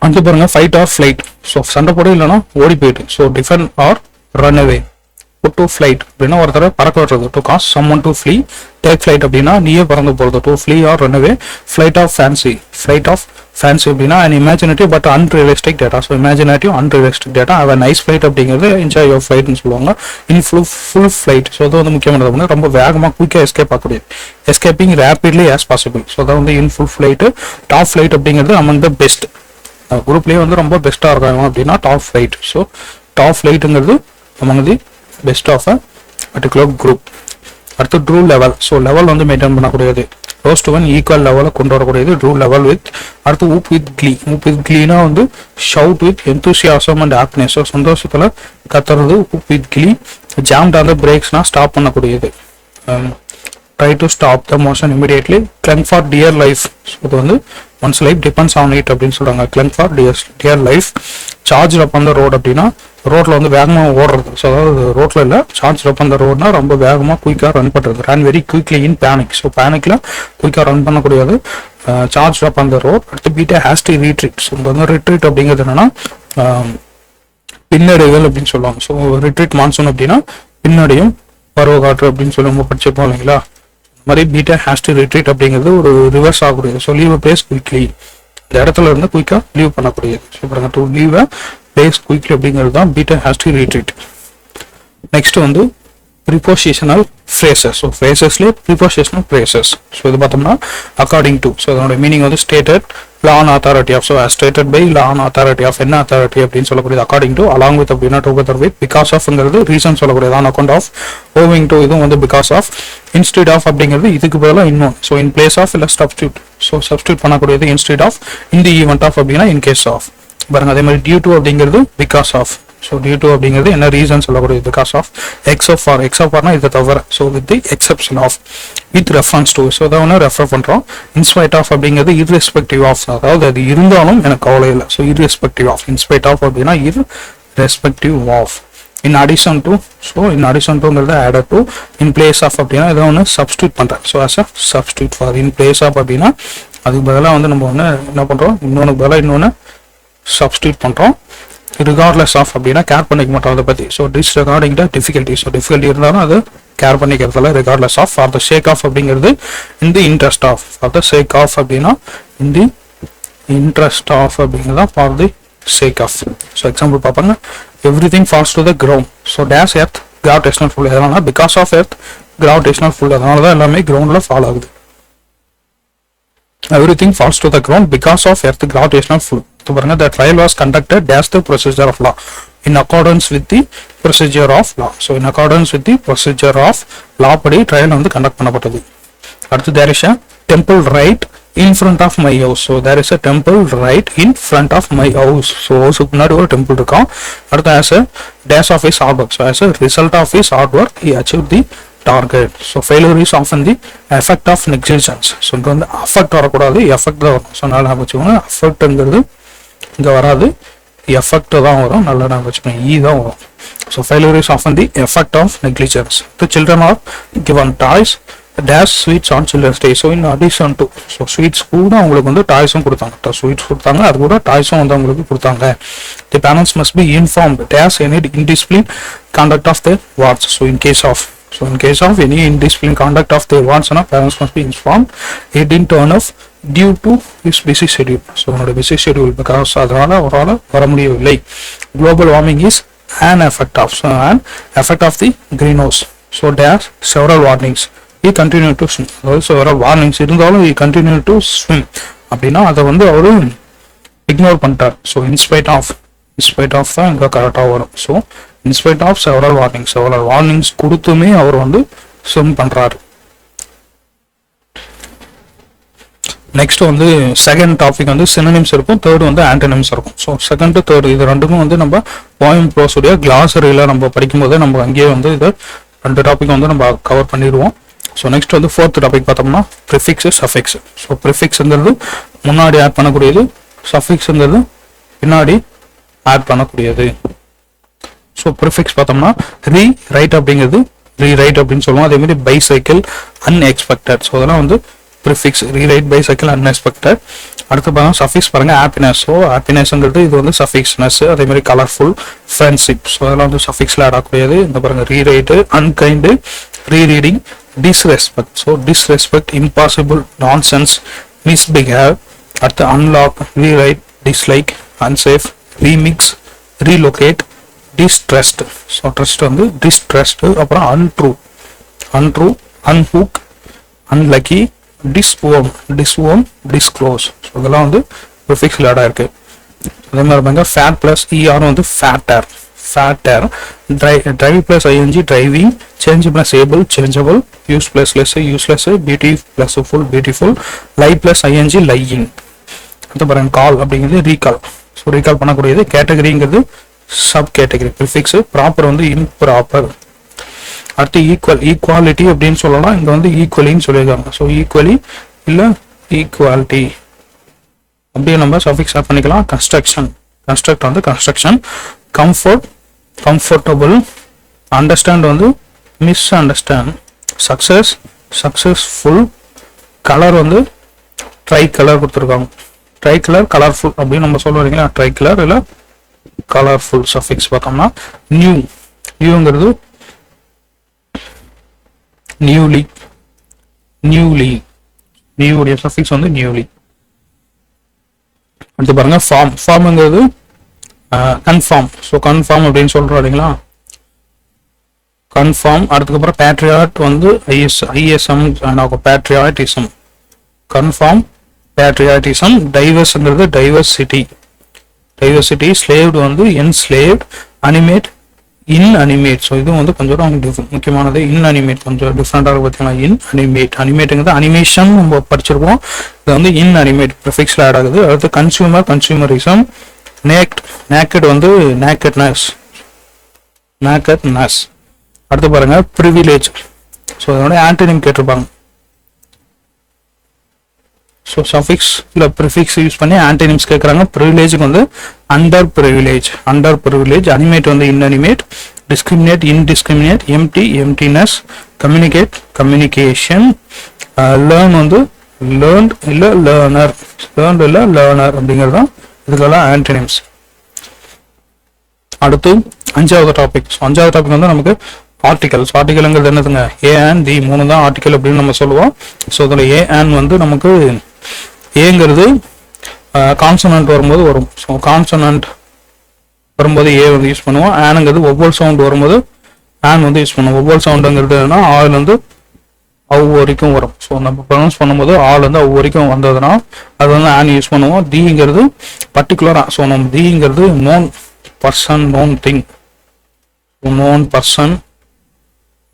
அடுத்து பாருங்க ஃபைட் ஆர் ஃபிளைட். ஸோ சண்டை போட இல்லைன்னா ஓடி போயிட்டு. So defend or run away. To flight அப்படின்னா ஒருத்தர பறக்க விடுறது, to cause someone to flee. Take flight அப்படின்னா நீயே பறந்து போறது, to flee or run away. Flight of fancy. Flight of fancy அப்படின்னா an imaginative but unrealistic data. So imaginative unrealistic data. Have nice flight அப்படிங்கிறது என்ஜாய் யோர் ஃபிளைட்னு சொல்லுவாங்க. In full flight. So அது வந்து முக்கியமானது வந்து ரொம்ப வேகமாக குயிக்காக எஸ்கேப் ஆகக்கூடியது. Escaping rapidly as possible. So அதான் வந்து in full flight. Top flight அப்படிங்கிறது அமங் த பெஸ்ட். குரூப்லேயே வந்து ரொம்ப பெஸ்ட்டாக இருக்காங்க அப்படின்னா டாப் ஃபிளைட். ஸோ டாப் ஃபிளைட்டுங்கிறது among the best of a particular group. அடுத்து ட்ரூ லெவல். ஸோ லெவல் வந்து மெயின்டைன் பண்ணக்கூடியது. ரோஸ் டு ஒன் ஈக்குவல் லெவலை கொண்டு வரக்கூடியது ட்ரூ லெவல் வித். அடுத்து ஊப் வித் க்ளீ. ஊப் வித் க்ளீனா வந்து shout with enthusiasm and happiness. So சந்தோஷத்தில் கத்துறது whoop with glee. Jammed on the பிரேக்ஸ்னா ஸ்டாப் பண்ணக்கூடியது. Try to stop the motion immediately. Cling for dear life. So இது வந்து one's life depends on it அப்படின்னு சொல்றாங்க. Cling for dear life. Charge up அந்த road அப்படின்னா ரோட்ல வந்து வேகமாக ஓடுறது. ஸோ அதாவது ரோட்ல இல்லை, சார்ஜ் அப் அந்த ரோட்னா ரொம்ப வேகமாக குயிக்காக ரன் பண்ணுறது. ரன் வெரி குயிக்லி இன் பேனிக். ஸோ பேனிக்ல குயிக்காக ரன் பண்ணக்கூடியது சார்ஜ் அப் அந்த ரோட். அடுத்து பீட்டா ஹேஸ்டி ரீட்ரீட். ஸோ இந்த வந்து ரிட்ரீட் அப்படிங்கிறது என்னன்னா பின்னடைகள் அப்படின்னு சொல்லுவாங்க. ஸோ ரிட்ரீட் மான்சூன் அப்படின்னா பின்னடையும் பருவ காற்று அப்படின்னு சொல்லி நம்ம படிச்சிருப்போம் இல்லைங்களா. மாதிரி பீட்டா ஹேஸ் டு ரிட்ரீட் அப்படிங்கிறது ஒரு ரிவர்ஸ் ஆகக்கூடியது. ஸோ லீவ் பிளேஸ் குயிக்லி, இந்த இடத்துல இருந்து குயிக்காக லீவ் பண்ணக்கூடியது. ஸோ பாருங்க, டு லீவ் பிளேஸ் குயிக்லி அப்படிங்கிறது தான் beat a hasty retreat. Next வந்து ப்ரிபோசிஷனல் ஃப்ரேசஸ். ஸோ ஃப்ரேசஸ்லேயே ப்ரிபோசிஷனல் ஃப்ரேசஸ். ஸோ இது பார்த்தோம்னா அக்கார்டிங் டு, ஸோ அதோட மீனிங் வந்து stated law and authority of, so as stated by law and authority of, என்ன authority அப்படின்னு சொல்லக்கூடியது according to, along with அப்படின்னா together with, because of ங்கிறது ரீசன் சொல்லக்கூடியது, on account of, owing to இதுவும் வந்து because of, instead of அப்படிங்கிறது இதுக்கு பதிலாக இன்னும், ஸோ in place of இல்லை substitute, ஸோ substitute பண்ணக்கூடியது instead of, in the event of அப்படின்னா in case of. பாருங்க, அதே மாதிரி due to அப்படிங்கிறது because of, so due to அப்படிங்கிறது என்ன ரீசன் சொல்லக்கூடியது, பிகாஸ் ஆஃப், எக்ஸ் ஆஃப் ஆர்னா இதை தவிர, so with the exception of, with reference to, so அதை ஒன்று ரெஃபர் பண்ணுறோம். இன்ஸ்பைட் ஆஃப் அப்படிங்கிறது இர்ரெஸ்பெக்டிவ் ஆஃப், அதாவது அது இருந்தாலும் எனக்கு கவலை இல்லை, so irrespective of. In spite of அப்படின்னா irrespective of. In addition to, so in addition டுங்கிறது added to. In place of அப்படின்னா இதை ஒன்று சப்ஸ்டியூட் பண்ணுறேன், so as a substitute for. In place of அப்படின்னா அதுக்கு பதிலாக வந்து நம்ம ஒன்று என்ன பண்ணுறோம், இன்னொன்று பதிலாக இன்னொன்று சப்ஸ்டியூட் பண்ணுறோம். ரிகார்ட்லெஸ் ஆஃப் அப்படின்னா கேர் பண்ணிக்க மாட்டோம் அதை பற்றி, so disregarding the difficulty, so difficulty இருந்தாலும் அது கேர் பண்ணிக்கிறதுல regardless of. For the sake of அப்படிங்கிறது in the interest of, for the sake of அப்படின்னா இன் தி இன்ட்ரெஸ்ட் ஆஃப் அப்படிங்கிறதா for the sake of. So example பார்ப்பாங்க, everything falls to the ground, so days earth gravitational pull, எதனால because of earth gravitational pull, அதனால தான் எல்லாமே கிரவுண்டில் fall ஆகுது. Everything falls to the ground because of earth gravitational pull. So பாருங்க, the trial was conducted as the procedure of law, in accordance with the procedure of law. So in accordance with the procedure of law படி trial வந்து conduct பண்ணப்பட்டது. அடுத்து, there is a temple right in front of my house. So there is a temple right in front of my house. So ஹவுஸுக்கு முன்னாடி ஒரு temple இருக்கும். அடுத்து, as a dash of his hard work, so as a result of his hard work he achieved the target. So failure is often the effect of negligence. So இங்க வந்து affect வரக்கூடாது, effect தான் வரும். So நல்லா வச்சுக்கோங்க, affectங்கிறது இங்கே வராது, effect தான் வரும், நல்லா நான் வச்சுக்கோங்க, E தான் வரும். So failure is often the effect of negligence. The children are given toys dash sweets on children's day. So in addition to, so sweets கூட அவங்களுக்கு வந்து டாய்ஸும் கொடுத்தாங்க, ஸ்வீட்ஸ் கொடுத்தாங்க, அது கூட டாய்ஸும் வந்து அவங்களுக்கு கொடுத்தாங்க. The parents must be informed dash any indisciplined conduct of their wards. So in case of any indisciplined conduct of their wards, parents must be informed. He didn't turn off due to his busy schedule. So அவனோட busy schedule, because அதனால அவரால் வர முடியவில்லை. Global warming is an effect of, so an effect of the greenhouse. So dash several warnings. He continued to swim. Also several warnings இருந்தாலும் he continued to swim. அப்படின்னா அதை வந்து அவரு இக்னோர் பண்ணிட்டார். ஸோ இன்ஸ்பைட் ஆஃப் தான் இங்கே கரெக்டாக வரும். So in spite of several warnings கொடுத்துமே அவர் வந்து ஸ்விம் பண்ணுறாரு. நெக்ஸ்ட் வந்து செகண்ட் டாபிக் வந்து சினோனிம்ஸ் இருக்கும், தேர்டு வந்து ஆன்டோனிம்ஸ் இருக்கும். ஸோ செகண்ட் தேர்டு இது ரெண்டுக்கும் வந்து நம்ம போயம் ப்ரோஸுடைய கிளாசரியில் நம்ம படிக்கும்போது நம்ம அங்கேயே வந்து இது ரெண்டு டாபிக் வந்து நம்ம கவர் பண்ணிடுவோம். ஸோ நெக்ஸ்ட் வந்து ஃபோர்த் டாபிக் பார்த்தோம்னா ப்ரிஃபிக்ஸு சஃபிக்ஸ். ஸோ ப்ரிஃபிக்ஸுங்கிறது முன்னாடி ஆட் பண்ணக்கூடியது, சஃபிக்ஸுங்கிறது பின்னாடி ஆட் பண்ணக்கூடியது. ஸோ ப்ரிஃபிக்ஸ் பார்த்தோம்னா ரீரைட் அப்படிங்கிறது ரீரைட் அப்படின்னு சொல்லுவோம். அதே மாதிரி பைசைக்கிள் அன்எக்ஸ்பெக்டட், ஸோ அதெல்லாம் வந்து ப்ரிஃபிக்ஸ், ரீரைட் பைசைக்கிள் அன்எக்ஸ்பெக்டட். அடுத்து பார்த்தா சஃபிக்ஸ் பாருங்க, ஹாப்பினஸ். ஸோ ஹாப்பினஸ்ங்கிறது இது வந்து சஃபிக்ஸ்னஸ். அதே மாதிரி கலர்ஃபுல், ஃப்ரெண்ட்ஷிப், ஸோ அதெல்லாம் வந்து சஃபிக்ஸில் ஆட் ஆகக்கூடியது. இந்த பாருங்க rewrite, unkind, rereading, disrespect. So disrespect, impossible, nonsense, misbehave. அடுத்து unlock, rewrite, dislike, unsafe, remix, relocate, distrust. So trust வந்து distrust. அப்புறம் untrue, unhook, unlucky, disworm, disclose. ஸோ இதெல்லாம் வந்து ப்ரிஃபிக்ஸில் ஆட் ஆயிருக்கு. அதே மாதிரி பாருங்க ஃபேட் பிளஸ் இஆர் வந்து ஃபேட்டர், drive plus ing driving, change plus able changeable, use plus less useless, beauty plus full beautiful, lie plus ing lying. அடுத்து பாருங்க கால் அப்படிங்கிறது ரீகால். ஸோ ரீகால் பண்ணக்கூடியது. கேட்டகரிங்கிறது சப் கேட்டகரி. ப்ரிஃபிக்ஸ் ப்ராப்பர் வந்து இம்ப்ராப்பர். அடுத்து equality அப்படின்னு சொல்லலாம், இங்கே வந்து ஈக்குவலின்னு சொல்லியிருக்காங்க. ஸோ ஈக்குவலி இல்லை ஈக்குவாலிட்டி அப்படியே நம்ம சஃபிக்ஸ் ஆட் பண்ணிக்கலாம். கன்ஸ்ட்ரக்ட் வந்து கன்ஸ்ட்ரக்ஷன். கம்ஃபர்டபுள், அண்டர்ஸ்டாண்ட் வந்து மிஸ் அண்டர்ஸ்டாண்ட், சக்சஸ்ஃபுல், கலர் வந்து ட்ரை கலர் கொடுத்துருக்காங்க. ட்ரை கலர், கலர்ஃபுல் அப்படின்னு நம்ம சொல்லுவோம் இல்லைங்களா, ட்ரை கலர் இல்லை கலர்ஃபுல். சஃபிக்ஸ் பார்த்தோம்னா நியூங்கிறது நியூலி, நியூலி, நியூடைய சஃபிக்ஸ் வந்து நியூலி. அடுத்து பாருங்க ஃபார்ம், ஃபார்ம்ங்கிறது கன்ஃபார்ம். ஸோ கன்ஃபார்ம் அப்படின்னு சொல்றோம் இல்லைங்களா, கன்ஃபார்ம். அதுக்கப்புறம் பேட்ரியாட் வந்து ஐஎஸ்எம் ஆகும், பேட்ரியாட்டிசம். Conform, patriotism. டைவர்ஸ்ங்கிறது டைவர்சிட்டி, டைவர்சிட்டி. ஸ்லேவ்டு வந்து என்ஸ்லேவ்ட். Animate, inanimate. ஸோ இது வந்து கொஞ்சம் முக்கியமானது. இன்அனிமேட் கொஞ்சம் டிஃப்ரெண்டாக இருக்கு பார்த்தீங்களா. இன்அனிமேட், அனிமேட்டுங்கிறது அனிமேஷன் நம்ம படிச்சிருக்கோம், இது வந்து இன்அனிமேட் ப்ரிஃபிக்ஸில் ஆட் ஆகுது. அடுத்து கன்சியூமர், கன்சியூமரிசம். நேக்கட் வந்து நேக்கட்னஸ், நேக்கட்னஸ். அடுத்து பாருங்க ப்ரிவிலேஜ். ஸோ அதோட ஆன்டனிம் கேட்டிருப்பாங்க. ஸோ சஃபிக்ஸ் இல்லை ப்ரிஃபிக்ஸ் யூஸ் பண்ணி ஆன்டனிம்ஸ் கேட்குறாங்க. ப்ரிவிலேஜுக்கு வந்து underprivilege, underprivilege. Animate வந்து inanimate. Discriminate, indiscriminate. Empty, emptiness. Communicate, communication. Learn வந்து லேர்ன்ட் இல்லை லேர்னர், லேர்ன்ட் இல்லை லேர்னர் அப்படிங்கிறது தான் இதுக்கெல்லாம் ஆன்டனிம்ஸ். அடுத்து அஞ்சாவது டாபிக். ஸோ அஞ்சாவது டாபிக் வந்து நமக்கு ஆர்டிகல்ஸ். ஆர்டிகல்ங்கிறது என்னதுங்க, ஏ அண்ட் தி, மூணு தான் ஆர்டிகல் அப்படின்னு நம்ம சொல்லுவோம். ஸோ இதில் ஏ அண்ட் வந்து நமக்கு ஏங்கிறது கான்சனன்ட் வரும்போது வரும். ஸோ கான்சனன்ட் வரும்போது ஏ வந்து யூஸ் பண்ணுவோம். ஆனுங்கிறது ஒவ்வொரு சவுண்ட் வரும்போது ஆன் வந்து யூஸ் பண்ணுவோம். ஒவ்வொரு சவுண்டுங்கிறது என்னன்னா ஆள் வந்து அவு வரைக்கும் வரும். ஸோ நம்ம ப்ரொனவுன்ஸ் பண்ணும்போது ஆள் வந்து அவு வரைக்கும் வந்ததுன்னா அது வந்து ஆன் யூஸ் பண்ணுவோம். தீங்கிறது பர்டிகுலராக. ஸோ நம்ம தீங்கிறது known person, known thing. Known person,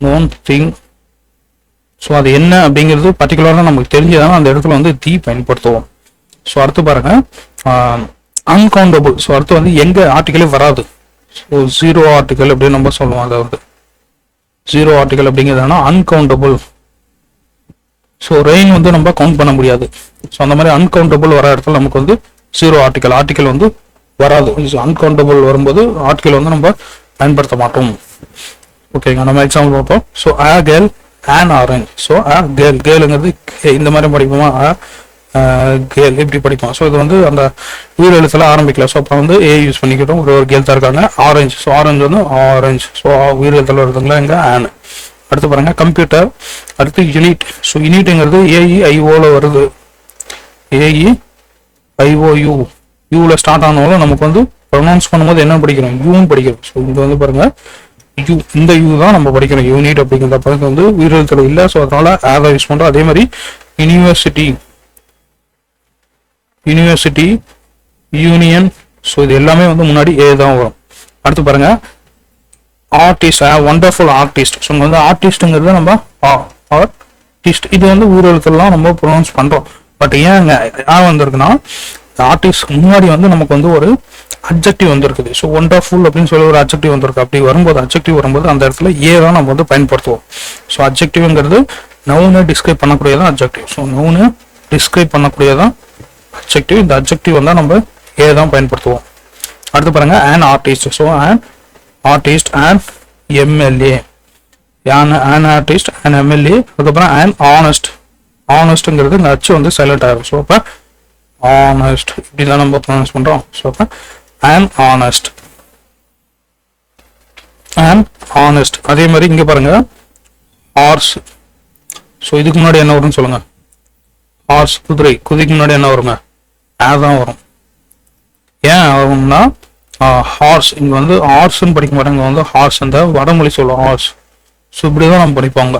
known thing. So அது என்ன அப்படிங்கிறது பர்டிகுலராக நமக்கு தெரிஞ்சதான அந்த இடத்துல வந்து தி பயன்படுத்துவோம். ஸோ அடுத்து பாருங்க அன்கவுண்டபிள். ஸோ அடுத்து வந்து எங்க ஆர்டிகலே வராது. ஸோ ஜீரோ ஆர்டிகல் அப்படின்னு நம்ம சொல்லுவோம். அதை வந்து ஜீரோ ஆர்டிகல் அப்படிங்கிறதுனா அன்கவுண்டபிள். ஸோ ரெயின் வந்து நம்ம கவுண்ட் பண்ண முடியாது. ஸோ அந்த மாதிரி அன்கவுண்டபிள் வர இடத்துல நமக்கு வந்து ஜீரோ ஆர்டிகல், ஆர்டிகல் வந்து வராது. அன்கவுண்டபிள் வரும்போது ஆர்டிகல் வந்து நம்ம பயன்படுத்த மாட்டோம். ஓகேங்க, நம்ம எக்ஸாம்பிள் பார்ப்போம். So a girl, an orange. So a girl, கேர்ளுங்கிறது இந்த மாதிரி படிப்போமா, கேர்ள் இப்படி படிப்போம். ஸோ இது வந்து அந்த உயிர் எழுத்துல ஆரம்பிக்கல. ஸோ அப்போ வந்து ஏ யூஸ் பண்ணிக்கிட்டோம். ஒரு கேர்ள் தான் இருக்காங்க. ஆரஞ்சு. ஸோ ஆரஞ்சு வந்து ஆரஞ்சு. ஸோ உயிர் எழுத்துல வருதுங்களா இங்கே ஆன். அடுத்து பாருங்க கம்ப்யூட்டர். அடுத்து யூனிட். ஸோ யூனிட்டுங்கிறது ஏஇஐஓல வருது. ஏஇஐஓயு, யூவில் ஸ்டார்ட் ஆனாலும் நமக்கு வந்து ப்ரொனவுன்ஸ் பண்ணும்போது என்ன படிக்கிறோம், யூன்னு படிக்கிறோம். ஸோ இது வந்து பாருங்க யூ, இந்த யூ தான் நம்ம படிக்கிறோம். யூனிட் அப்படிங்கிற பதத்தை வந்து உயிரெழுத்துல இல்லை. ஸோ அதனால ஆக யூஸ் பண்ணுறோம். அதே மாதிரி யூனிவர்சிட்டி, யூனிவர்சிட்டி, யூனியன். ஸோ இது எல்லாமே வந்து முன்னாடி ஏ தான் வரும். அடுத்து பாருங்க ஆர்டிஸ்ட், ஒண்டர்ஃபுல் ஆர்டிஸ்ட். ஸோ இங்கே வந்து ஆர்டிஸ்ட்டுங்கிறது நம்ம ஆர்டிஸ்ட், இது வந்து ஊரெழுத்துலாம் நம்ம ப்ரொனவுன்ஸ் பண்ணுறோம். பட் ஏன் இங்கே வந்திருக்குன்னா ஆர்டிஸ்ட் முன்னாடி வந்து நமக்கு வந்து ஒரு அப்ஜெக்டிவ் வந்துருக்குது. ஸோ ஒண்டர்ஃபுல் அப்படின்னு சொல்லி ஒரு அப்ஜெக்டிவ் வந்திருக்கு. அப்படி வரும்போது அப்ஜெக்டிவ் வரும்போது அந்த இடத்துல ஏ தான் நம்ம வந்து பயன்படுத்துவோம். ஸோ அப்ஜெக்டிவ்ங்கிறது நவுனை டிஸ்கிரைப் பண்ணக்கூடியதான் அப்ஜெக்டிவ். ஸோ நவுனை டிஸ்கிரைப் பண்ணக்கூடியதான் அப்ஜெக்டிவ். இந்த அப்ஜெக்டிவ் வந்தால் நம்ம ஏ தான் பயன்படுத்துவோம். அடுத்து பாருங்க an artist. So an artist, and MLA, an artist, and MLA. அதுக்கப்புறம் அண்ட் ஆனஸ்ட். ஆனஸ்ட்ங்கிறது இந்த அச்சு வந்து சைலண்ட் ஆகும். ஸோ அப்போ ஆனஸ்ட் இப்படி தான் நம்ம ப்ரொனவுன்ஸ் பண்ணுறோம். ஸோ அப்போ அண்ட் ஆனஸ்ட், அண்ட் ஆனஸ்ட். அதே மாதிரி இங்கே பாருங்க ஹார்ஸ். ஸோ இதுக்கு முன்னாடி என்ன வரும்னு சொல்லுங்க, ஹார்ஸ் குதிரை. குதிரைக்கு முன்னாடி என்ன வருங்க, தான் வரும். ஏன் வரும்னா ஹார்ஸ், இங்கே வந்து ஹார்ஸ்ன்னு படிக்க மாட்டாங்க, இங்கே வந்து ஹார்ஸ் இந்த வடமொழி சொல்லுவோம் ஹார்ஸ். ஸோ இப்படி தான் நம்ம படிப்பாங்க.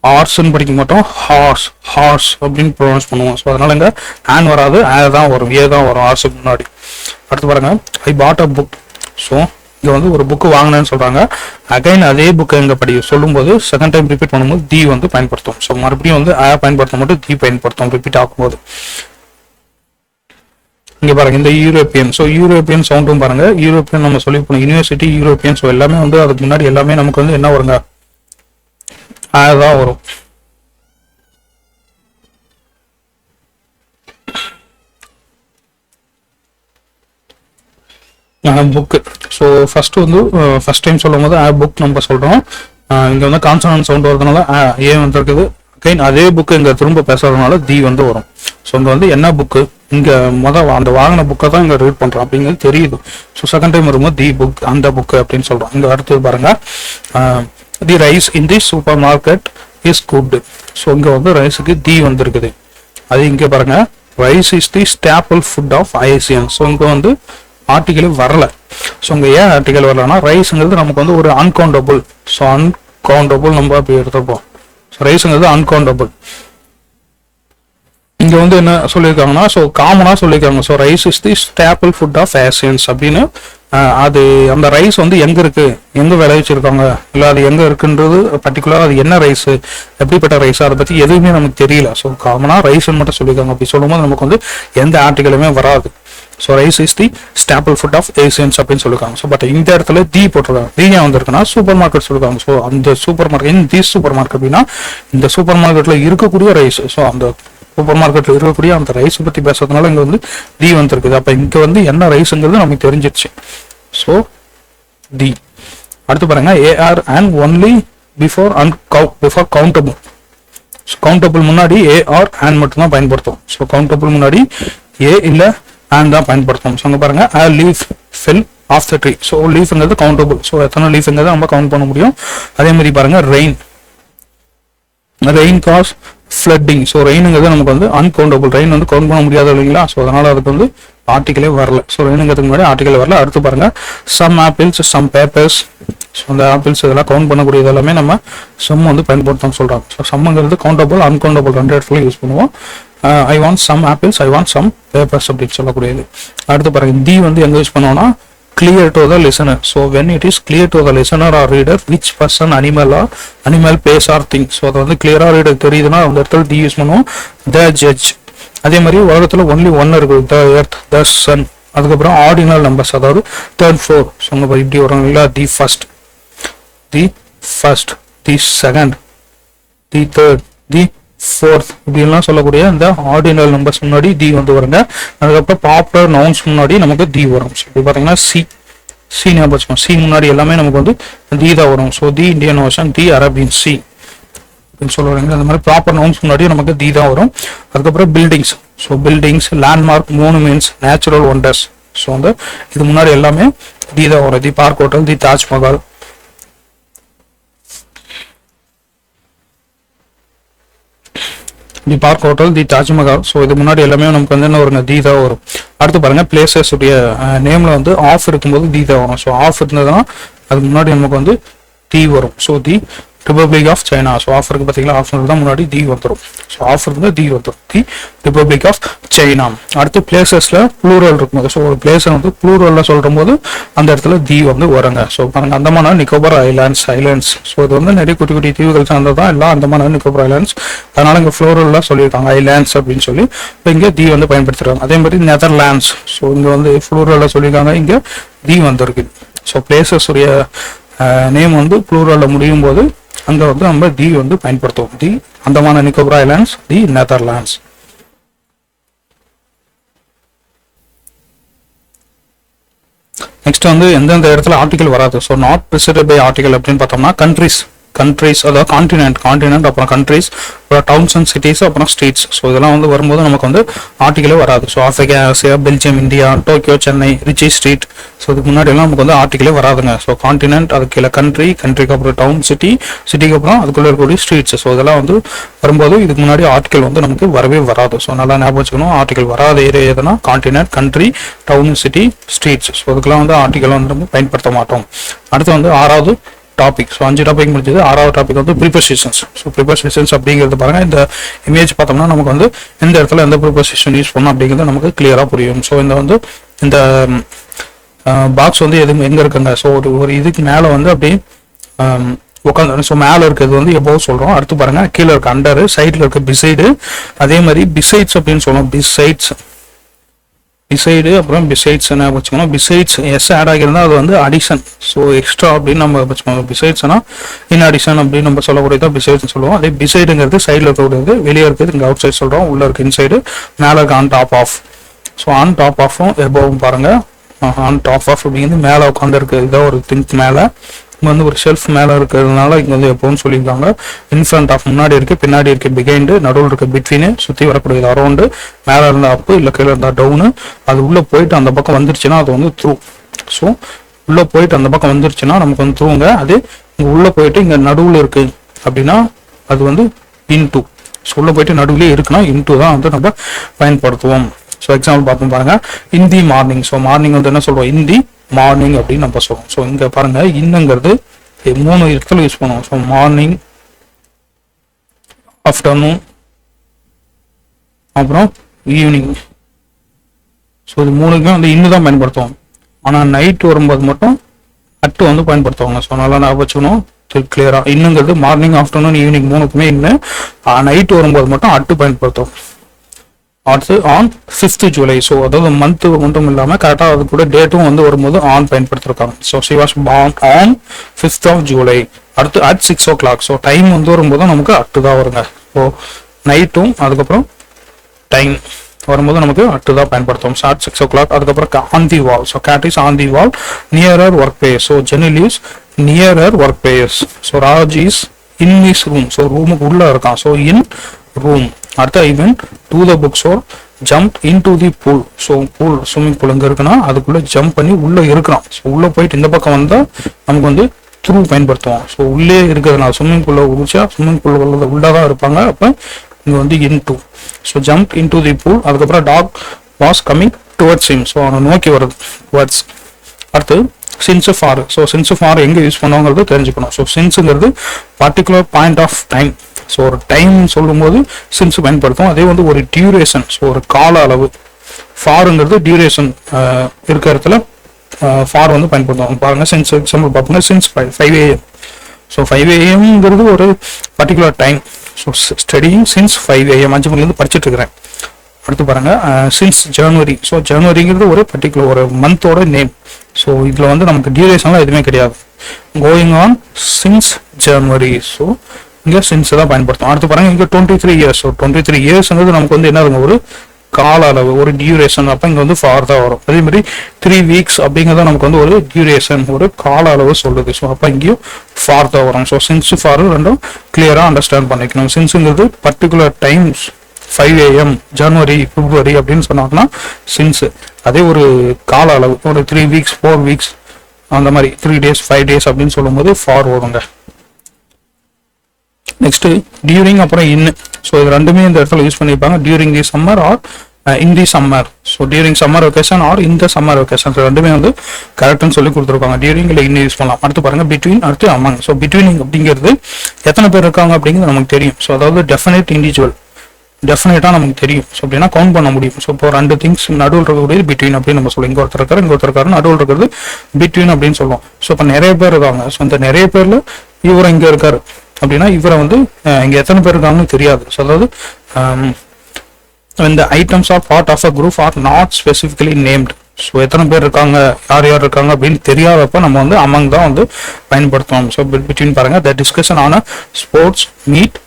ஹார்ஸ்ன்னு படிக்க மாட்டோம், ஹார்ஸ் ஹார்ஸ் அப்படின்னு ப்ரொனவுன்ஸ் பண்ணுவோம். ஸோ அதனால இங்கே ஆன் வராது, தான் வரும், ஏ தான் வரும் ஹார்ஸுக்கு முன்னாடி. அடுத்து பாருங்க ஐ பாட் அ புக். ஸோ இங்கே வந்து ஒரு புக்கு வாங்கினேன்னு சொல்கிறாங்க. அகைன் அதே புக்கை எங்கே சொல்லும்போது செகண்ட் டைம் ரிப்பீட் பண்ணும்போது தி வந்து பயன்படுத்தும். ஸோ மறுபடியும் வந்து பயன்படுத்த மட்டும் தி பயன்படுத்தும் ரிப்பீட் ஆகும்போது. இங்கே பாருங்க இந்த யூரோப்பியன். ஸோ யூரோப்பியன் சவுண்டும் பாருங்க, யூரோப்பியன் நம்ம சொல்லி போனோம் யூனிவர்சிட்டி, யூரோப்பியன். ஸோ எல்லாமே வந்து அதுக்கு முன்னாடி எல்லாமே நமக்கு வந்து என்ன வருங்க, தான் வரும். புக்கு. ஸோ ஃபர்ஸ்ட் வந்து ஃபர்ஸ்ட் டைம் சொல்லும் போது புக் நம்ம சொல்றோம். இங்க வந்து கான்சனன்ட் சவுண்ட் வரதுனால ஏ வந்து இருக்குது. அகைன் அதே புக்கு இங்க திரும்ப பேசுறதுனால தி வந்து வரும். ஸோ இங்க வந்து என்ன புக்கு, இங்க அந்த வாங்கின புக்கை தான் இங்க ரீட் பண்றோம் அப்படிங்கிறது தெரியுது. ஸோ செகண்ட் டைம் வரும்போது தி புக், அந்த புக்கு அப்படின்னு சொல்றோம். இங்க அடுத்தது பாருங்க the rice in the supermarket is good. So இங்கே வந்து ரைஸுக்கு தி வந்திருக்குது. அது இங்கே பாருங்க, rice is the staple food of Asian. So இங்கே வந்து ஆர்டிக்கல் வரல. ஸோ இங்கே ஏன் ஆர்டிக்கல் வரலன்னா ரைஸுங்கிறது நமக்கு வந்து ஒரு அன்கவுண்டபிள். ஸோ அன்கவுண்டபிள் நம்ம அப்படி எடுத்துப்போம். ஸோ ரைஸுங்கிறது அன்கவுண்டபிள். இங்கே வந்து என்ன சொல்லியிருக்காங்கன்னா, ஸோ காமனாக சொல்லியிருக்காங்க. So rice is the staple food of Asians அப்படின்னு. அது அந்த ரைஸ் வந்து எங்கே இருக்கு, எங்கே விளைவிச்சிருக்காங்க, இல்லை அது எங்கே இருக்குன்றது பர்டிகுலராக அது என்ன ரைஸ், எப்படிப்பட்ட ரைஸ், அதை பற்றி எதுவுமே நமக்கு தெரியல. ஸோ காமனாக ரைஸ்ன்னு மட்டும் சொல்லியிருக்காங்க. அப்படி சொல்லும்போது நமக்கு வந்து எந்த ஆர்டிக்கலுமே வராது. So rice is the staple food of Asians அப்படின்னு சொல்லியிருக்காங்க. ஸோ பட் இந்த இடத்துல தி போட்டிருக்காங்க. தி ஏன் வந்திருக்குன்னா சூப்பர் மார்க்கெட் சொல்லியிருக்காங்க. ஸோ அந்த சூப்பர் மார்க்கெட், தி சூப்பர் மார்க்கெட் அப்படின்னா இந்த சூப்பர் மார்க்கெட்டில் இருக்கக்கூடிய ரைஸ். ஸோ அந்த சூப்பர் மார்க்கெட்டில் இருக்கக்கூடிய அந்த ரைஸ் பற்றி பேசுறதுனால இங்கே வந்து தி வந்துருக்குது. அப்போ இங்கே வந்து என்ன ரைஸுங்கிறது நமக்கு தெரிஞ்சிருச்சு. ஸோ தி அடுத்து பாருங்க, a or and only before countable. So countable முன்னாடி ஏஆர் அண்ட் மட்டும் தான் பயன்படுத்தும். ஸோ கவுண்டபிள் முன்னாடி ஏ இல்லை அண்ட் தான் பயன்படுத்தும். ஸோ அங்கே பாருங்க, a leaf fell off the tree. So லீஃப்ங்கிறது கவுண்டபிள். ஸோ எத்தனை லீஃப்ங்கிறத நம்ம கவுண்ட் பண்ண முடியும். அதே மாதிரி பாருங்க, ரெயின் காஸ் ஃப்ளட்டிங். ஸோ ரெயினுங்கிறது நமக்கு வந்து அன்கவுண்டபிள். ரெயின் வந்து கவுண்ட் பண்ண முடியாது இல்லைங்களா. ஸோ அதனால அதுக்கு வந்து ஆர்டிக்கலே வரல. ஸோ ரெயினுங்கிறதுக்கு முன்னாடி ஆர்டிக்கல் வரல. அடுத்து பாருங்க, some apples some papers. So அந்த ஆப்பிள்ஸ் இதெல்லாம் கவுண்ட் பண்ணக்கூடியது எல்லாமே நம்ம சம் வந்து பயன்படுத்தோம்னு சொல்றாங்க. ஸோ சம்முங்கிறது கவுண்டபிள் அன்கவுண்டபிள் ரெண்டு இடத்துல யூஸ் பண்ணுவோம். I want some apples, I want some papers அப்படின்னு சொல்லக்கூடியது. அடுத்து பாருங்க, தி வந்து எங்க யூஸ் பண்ணுவோம்னா clear to the listener. So when it is clear to the listener or reader which person, animal, place or thing. So அது வந்து clear reader தெரியுதுன்னா அந்த இடத்துல தி யூஸ் பண்ணுவோம். the judge. அதே மாதிரி உலகத்துல ஒன்லி ஒன் இருக்கு, the earth, the sun. அதுக்கப்புறம் ஆர்டினல் நம்பர்ஸ், அதாவது 3rd 4. ஸோ அங்கே இப்படி வரும் இல்லையா, the first, the second, the third, the fourth இப்படிலாம் சொல்லக்கூடிய இந்த ஆர்டினல் நம்பர்ஸ் முன்னாடி தி வந்து வருங்க. அதுக்கப்புறம் பாப்புலர் நவுன்ஸ் முன்னாடி நமக்கு தி வரும். ஸோ இப்போ பார்த்தீங்கன்னா சி ஞாபகம் வச்சுக்கோங்க. சி முன்னாடி எல்லாமே நமக்கு வந்து தி தான் வரும். ஸோ தி இந்தியன் ஓஷன், தி அரேபியன் சி அப்படின்னு சொல்லுவாங்க. அந்த மாதிரி ப்ராப்பர் நவுன்ஸ் முன்னாடி நமக்கு தி தான் வரும். அதுக்கப்புறம் buildings. So buildings, landmark, monuments, natural wonders. So வந்து இது முன்னாடி எல்லாமே தி தான் வரும். தி பார்க் ஹோட்டல், தி தாஜ்மஹால், தி பார்க் ஹோட்டல், தி தாஜ்மஹால். ஸோ இது முன்னாடி எல்லாமே நமக்கு வந்து என்ன வருங்க, தி தான் வரும். அடுத்து பாருங்க, பிளேசஸ் உடைய நேம்ல வந்து ஆஃப் இருக்கும்போது தி தான் வரும். ஸோ ஆஃப் இருந்ததுன்னா அதுக்கு முன்னாடி நமக்கு வந்து தி வரும். So the republic of China. So of இருக்கு பார்த்தீங்களா, ஆஃப் தான் முன்னாடி தி வந்துடும். ஸோ ஆஃப் இருந்தா தி வந்துடும், தி ரிபப்ளிக் ஆஃப் சைனா. அடுத்து பிளேசஸ்ல ப்ளூரல் இருக்கும்போது, ஸோ ஒரு பிளேஸை வந்து ப்ளூரல்ல சொல்ற போது அந்த இடத்துல தி வந்து வருங்க. ஸோ பாருங்க, அந்தமான நிக்கோபார் ஐலாண்ட்ஸ். ஸோ இது வந்து நிறைய குட்டி குட்டி தீவுகள் சார்ந்ததான் எல்லாம் அந்தமான நிக்கோபார் ஐலாண்ட்ஸ். அதனால இங்கே ஃப்ளோரல்ல சொல்லியிருக்காங்க ஐலாண்ட்ஸ் அப்படின்னு சொல்லி. இப்போ இங்கே தி வந்து பயன்படுத்துறாங்க. அதே மாதிரி நெதர்லாண்ட்ஸ். ஸோ இங்க வந்து ஃப்ளூரல்ல சொல்லியிருக்காங்க, இங்க தி வந்திருக்கு. ஸோ பிளேசஸ் உடைய நேம் வந்து ப்ளூரல்ல முடியும் போது அங்க வந்து நம்ம தி வந்து பயன்படுத்துவோம். The Andaman Nicobar islands, the Netherlands. Next வந்து எந்தெந்த இடத்துல ஆர்டிகல் வராது. So not preceded by article அப்படின்னு பார்த்தோம்னா கண்ட்ரிஸ், அதாவது கான்டினென்ட், அப்புறம் கண்ட்ரிஸ், அப்புறம் டவுன்ஸ் அண்ட் சிட்டிஸ், அப்புறம் ஸ்ட்ரீட்ஸ். ஸோ இதெல்லாம் வந்து வரும்போது நமக்கு வந்து ஆர்டிகலே வராது. So Africa, Asia, Belgium, India, Tokyo, Chennai, Ritchie street. So இதுக்கு முன்னாடி எல்லாம் நமக்கு வந்து ஆர்டிகலே வராதுங்க. ஸோ கான்டினென்ட், அதுக்கு கீழே கண்ட்ரிக்கு அப்புறம் டவுன், சிட்டிக்கு அப்புறம் அதுக்குள்ள இருக்கக்கூடிய ஸ்ட்ரீட்ஸ். ஸோ இதெல்லாம் வந்து வரும்போது இதுக்கு முன்னாடி ஆர்டிகல் வந்து நமக்கு வரவே வராது. ஸோ நல்லா ஞாபகம் வச்சுக்கணும், ஆர்டிகல் வராத ஏரியா எதுனா continent, country, town, city, streets. So இதுக்கெல்லாம் வந்து ஆர்டிகல் வந்து நம்ம பயன்படுத்த மாட்டோம். அடுத்து வந்து 6வது டாபிக். ஸோ 5 டாபிக் முடிஞ்சது. 6வது டாபிக் வந்து ப்ரிபோசிஷன்ஸ். ஸோ ப்ரிபோசிஷன்ஸ் அப்படிங்கிறது பாருங்க, இந்த இமேஜ் பார்த்தோம்னா நமக்கு வந்து எந்த இடத்துல எந்த ப்ரிபோசிஷன் யூஸ் பண்ணணும் அப்படிங்கிறது நமக்கு கிளியரா புரியும். ஸோ இந்த பாக்ஸ் வந்து எங்க இருக்குங்க. ஸோ ஒரு இதுக்கு மேல வந்து அப்படியே உட்காந்து, ஸோ மேல இருக்கிறது வந்து எபோவ் சொல்றோம். அடுத்து பாருங்க, கீழே இருக்க அண்டர், சைட்ல இருக்க பிசைடு, அதே மாதிரி பிசைட்ஸ் அப்படின்னு சொல்லுவோம். பிசைடு அப்புறம் பிசைட்ஸ் என்ன வச்சுக்கணும். பிசைட்ஸ் எஸ் ஆட் ஆகியிருந்தா அது வந்து அடிஷன். ஸோ எக்ஸ்ட்ரா அப்படின்னு நம்ம வச்சுக்கோங்க. பிசைட்ஸ்னா இன் அடிஷன் அப்படின்னு நம்ம சொல்லக்கூடியதான் பிசைட்ஸ் சொல்லுவோம். அதே பிசைடுங்கிறது சைடில் இருக்கக்கூடியது, வெளியே இருக்கிறது இங்கே அவுட் சைட் சொல்றோம், உள்ள இருக்கு இன்சைடு, மேலே இருக்கு on top of. So on top ஆஃபும் எபோவும் பாருங்க, ஆன் டாப் ஆஃப் அப்படிங்கிறது மேலே உட்காந்து இருக்கு. இதான் ஒரு திங்க் மேலே இங்கே வந்து ஒரு ஷெல்ஃப் மேலே இருக்கிறதுனால இங்கே வந்து எப்போவும் சொல்லியிருக்காங்க. இன்ஃப்ரண்ட் ஆஃப் முன்னாடி இருக்கு, பின்னாடி இருக்கு பிகைண்டு, நடுவில் இருக்க பிட்வீனு, சுற்றி வரக்கூடியது அரௌண்டு, மேலே இருந்தா அப்பு, இல்லை கீழே இருந்தா டவுனு. அது உள்ளே போயிட்டு அந்த பக்கம் வந்துருச்சுன்னா அது வந்து த்ரூ. ஸோ உள்ளே போயிட்டு அந்த பக்கம் வந்துருச்சுன்னா நமக்கு வந்து த்ரூங்க. அது இங்கே உள்ளே போயிட்டு இங்கே நடுவில் இருக்கு அப்படின்னா அது வந்து இன்டூ. ஸோ உள்ள போயிட்டு நடுவுலேயே இருக்குன்னா இன்டூ தான் வந்து நம்ம பயன்படுத்துவோம். ஸோ எக்ஸாம்பிள் பார்ப்போம் பாருங்க, இன் தி மார்னிங். ஸோ மார்னிங் வந்து என்ன சொல்றோம், இன் தி மார்னிங் அப்படின்னு நம்ம சொல்றோம். ஸோ இங்க பாருங்க இன்னுங்கிறது 3 இடத்துல யூஸ் பண்ணுவோம். ஸோ மார்னிங், ஆஃப்டர்நூன், அப்புறம் ஈவினிங். ஸோ இது 3க்குமே வந்து இன்னும் தான் பயன்படுத்துவோம். ஆனால் நைட் வரும்போது மட்டும் அட்டு வந்து பயன்படுத்துவாங்க. ஸோ நல்லா நான் வச்சுக்கணும் கிளியரா. இன்னுங்கிறது மார்னிங், ஆஃப்டர்நூன், ஈவினிங் 3க்குமே இன்னும். நைட் வரும்போது மட்டும் அட்டு பயன்படுத்துவோம். அடுத்து ஆன் 5th ஜூலை. ஸோ அதாவது மந்த் மட்டும் இல்லாமல் கரெக்டாக அது கூட டேட்டும் வந்து வரும்போது ஆன் பயன்படுத்திருக்காங்க. So she was born on 5th of July. அடுத்து அட் 6 o'clock. ஸோ டைம் வந்து வரும்போது நமக்கு அட்டு தான் வருங்க. ஸோ நைட்டும் அதுக்கப்புறம் டைம் வரும்போது நமக்கு அட்டு தான் பயன்படுத்துவோம். So at 6 o'clock. அதுக்கப்புறம் on the wall. So cat is on the wall nearer workplace. So Jenil is nearer workplace. So Raj is in is room. So ரூமுக்கு உள்ள இருக்கான். So in room. அடுத்து I went to the bookstore, jump into the pool. So pool, swimming pool எங்கே இருக்குன்னா அதுக்குள்ளே jump பண்ணி உள்ளே இருக்கிறான். ஸோ உள்ளே போயிட்டு இந்த பக்கம் வந்தால் நமக்கு வந்து த்ரூ பயன்படுத்துவோம். ஸோ உள்ளே இருக்கிறதுனால ஸ்விம்மிங் பூலில் உரிச்சா ஸ்விம்மிங் பூல் உள்ளே தான் இருப்பாங்க. அப்போ இங்கே வந்து into. So jump into the pool. அதுக்கப்புறம் dog was coming towards him. So அவனை நோக்கி வருது டுவர்ட்ஸ். அடுத்து since for. So since for எங்கே யூஸ் பண்ணுவாங்கிறது தெரிஞ்சுக்கணும். ஸோ சின்ஸுங்கிறது particular point of time. So ஒரு டைம் சொல்லும்போது சின்ஸ் பயன்படுத்தும். அதே வந்து ஒரு டியூரேஷன், ஸோ ஒரு கால அளவு. ஃபாருங்கிறது டியூரேஷன் இருக்கிற இடத்துல ஃபார் வந்து பயன்படுத்தும். பாருங்க சின்ஸ் எக்ஸாம்பிள் பார்ப்போங்க. Since 5 AM. ஸோ 5 AMங்கிறது ஒரு particular time. So studying since 5 AM 5 மணிலேருந்து படிச்சுட்டு இருக்கிறேன். அடுத்து பாருங்க சின்ஸ் ஜனவரி. ஸோ ஜனவரிங்கிறது ஒரு பர்டிகுலர் ஒரு மந்தோட நேம். ஸோ இதில் வந்து நமக்கு டியூரேஷன்லாம் எதுவுமே கிடையாது. Going on since January. So இங்கே சின்ஸ் தான் பயன்படுத்தும். அடுத்து பாருங்க இங்கே 23 years. ஸோ 23 yearsங்கிறது நமக்கு வந்து என்ன ஒரு கால அளவு, ஒரு டியூரேஷன். அப்போ இங்கே வந்து ஃபார் தான் வரும். அதே மாதிரி 3 weeks அப்படிங்கிறத நமக்கு வந்து ஒரு டியூரேஷன், ஒரு கால அளவு சொல்லுது. ஸோ அப்போ இங்கேயும் ஃபார் தான் வரும். ஸோ சின்ஸ் ஃபார் ரெண்டும் கிளியராக அண்டர்ஸ்டாண்ட் பண்ணிக்கணும். சின்ஸுங்கிறது பர்டிகுலர் டைம்ஸ் 5 AM ஜனவரி, பிப்ரவரி அப்படின்னு சொன்னாங்கன்னா சின்ஸ். அதே ஒரு கால அளவு ஒரு 3 weeks 4 weeks அந்த மாதிரி 3 days 5 days அப்படின்னு சொல்லும்போது ஃபார் வருங்க. நெக்ஸ்ட் டியூரிங், அப்புறம் இன். ஸோ இது ரெண்டுமே இந்த இடத்துல யூஸ் பண்ணியிருப்பாங்க. During the summer or in the summer. So during summer vacation or இந்த சம்மர் வெக்கேஷன் ரெண்டுமே வந்து கரெக்ட்னு சொல்லி கொடுத்துருக்காங்க. டியூரிங் இல்லை இன்னும் யூஸ் பண்ணலாம். அடுத்து பாருங்க பிட்வீன், அடுத்து அமங். ஸோ பிட்வீனிங் அப்படிங்கிறது எத்தனை பேர் இருக்காங்க அப்படிங்கிறது நமக்கு தெரியும். ஸோ அதாவது டெஃபினைட் இண்டிவிஜுவல், டெஃபினட்டாக நமக்கு தெரியும். ஸோ அப்படின்னா கவுண்ட் பண்ண முடியும். ஸோ இப்போ 2 திங்ஸ் நடுவில் இருக்கக்கூடியது பிட்வீன் அப்படின்னு நம்ம சொல்லுவோம். இங்கே ஒருத்தர் இருக்காரு, இங்கே ஒருத்தர் இருக்காரு, நடுவில் இருக்கிறது பிட்வீன் அப்படின்னு சொல்லுவோம். ஸோ இப்போ நிறைய பேர் இருக்காங்க. ஸோ இந்த நிறைய பேரில் இவர் இங்கே இருக்காரு அப்படின்னா இவரை வந்து இங்கே எத்தனை பேர் இருக்காங்கன்னு தெரியாது. ஸோ அதாவது இந்த items are part of a group or not specifically named. So எத்தனை பேர் இருக்காங்க, யார் யார் இருக்காங்க அப்படின்னு தெரியாதப்ப நம்ம வந்து அமங் தான் வந்து பயன்படுத்துவோம். ஸோ பிட்வீன் பாருங்க, the discussion on sports meet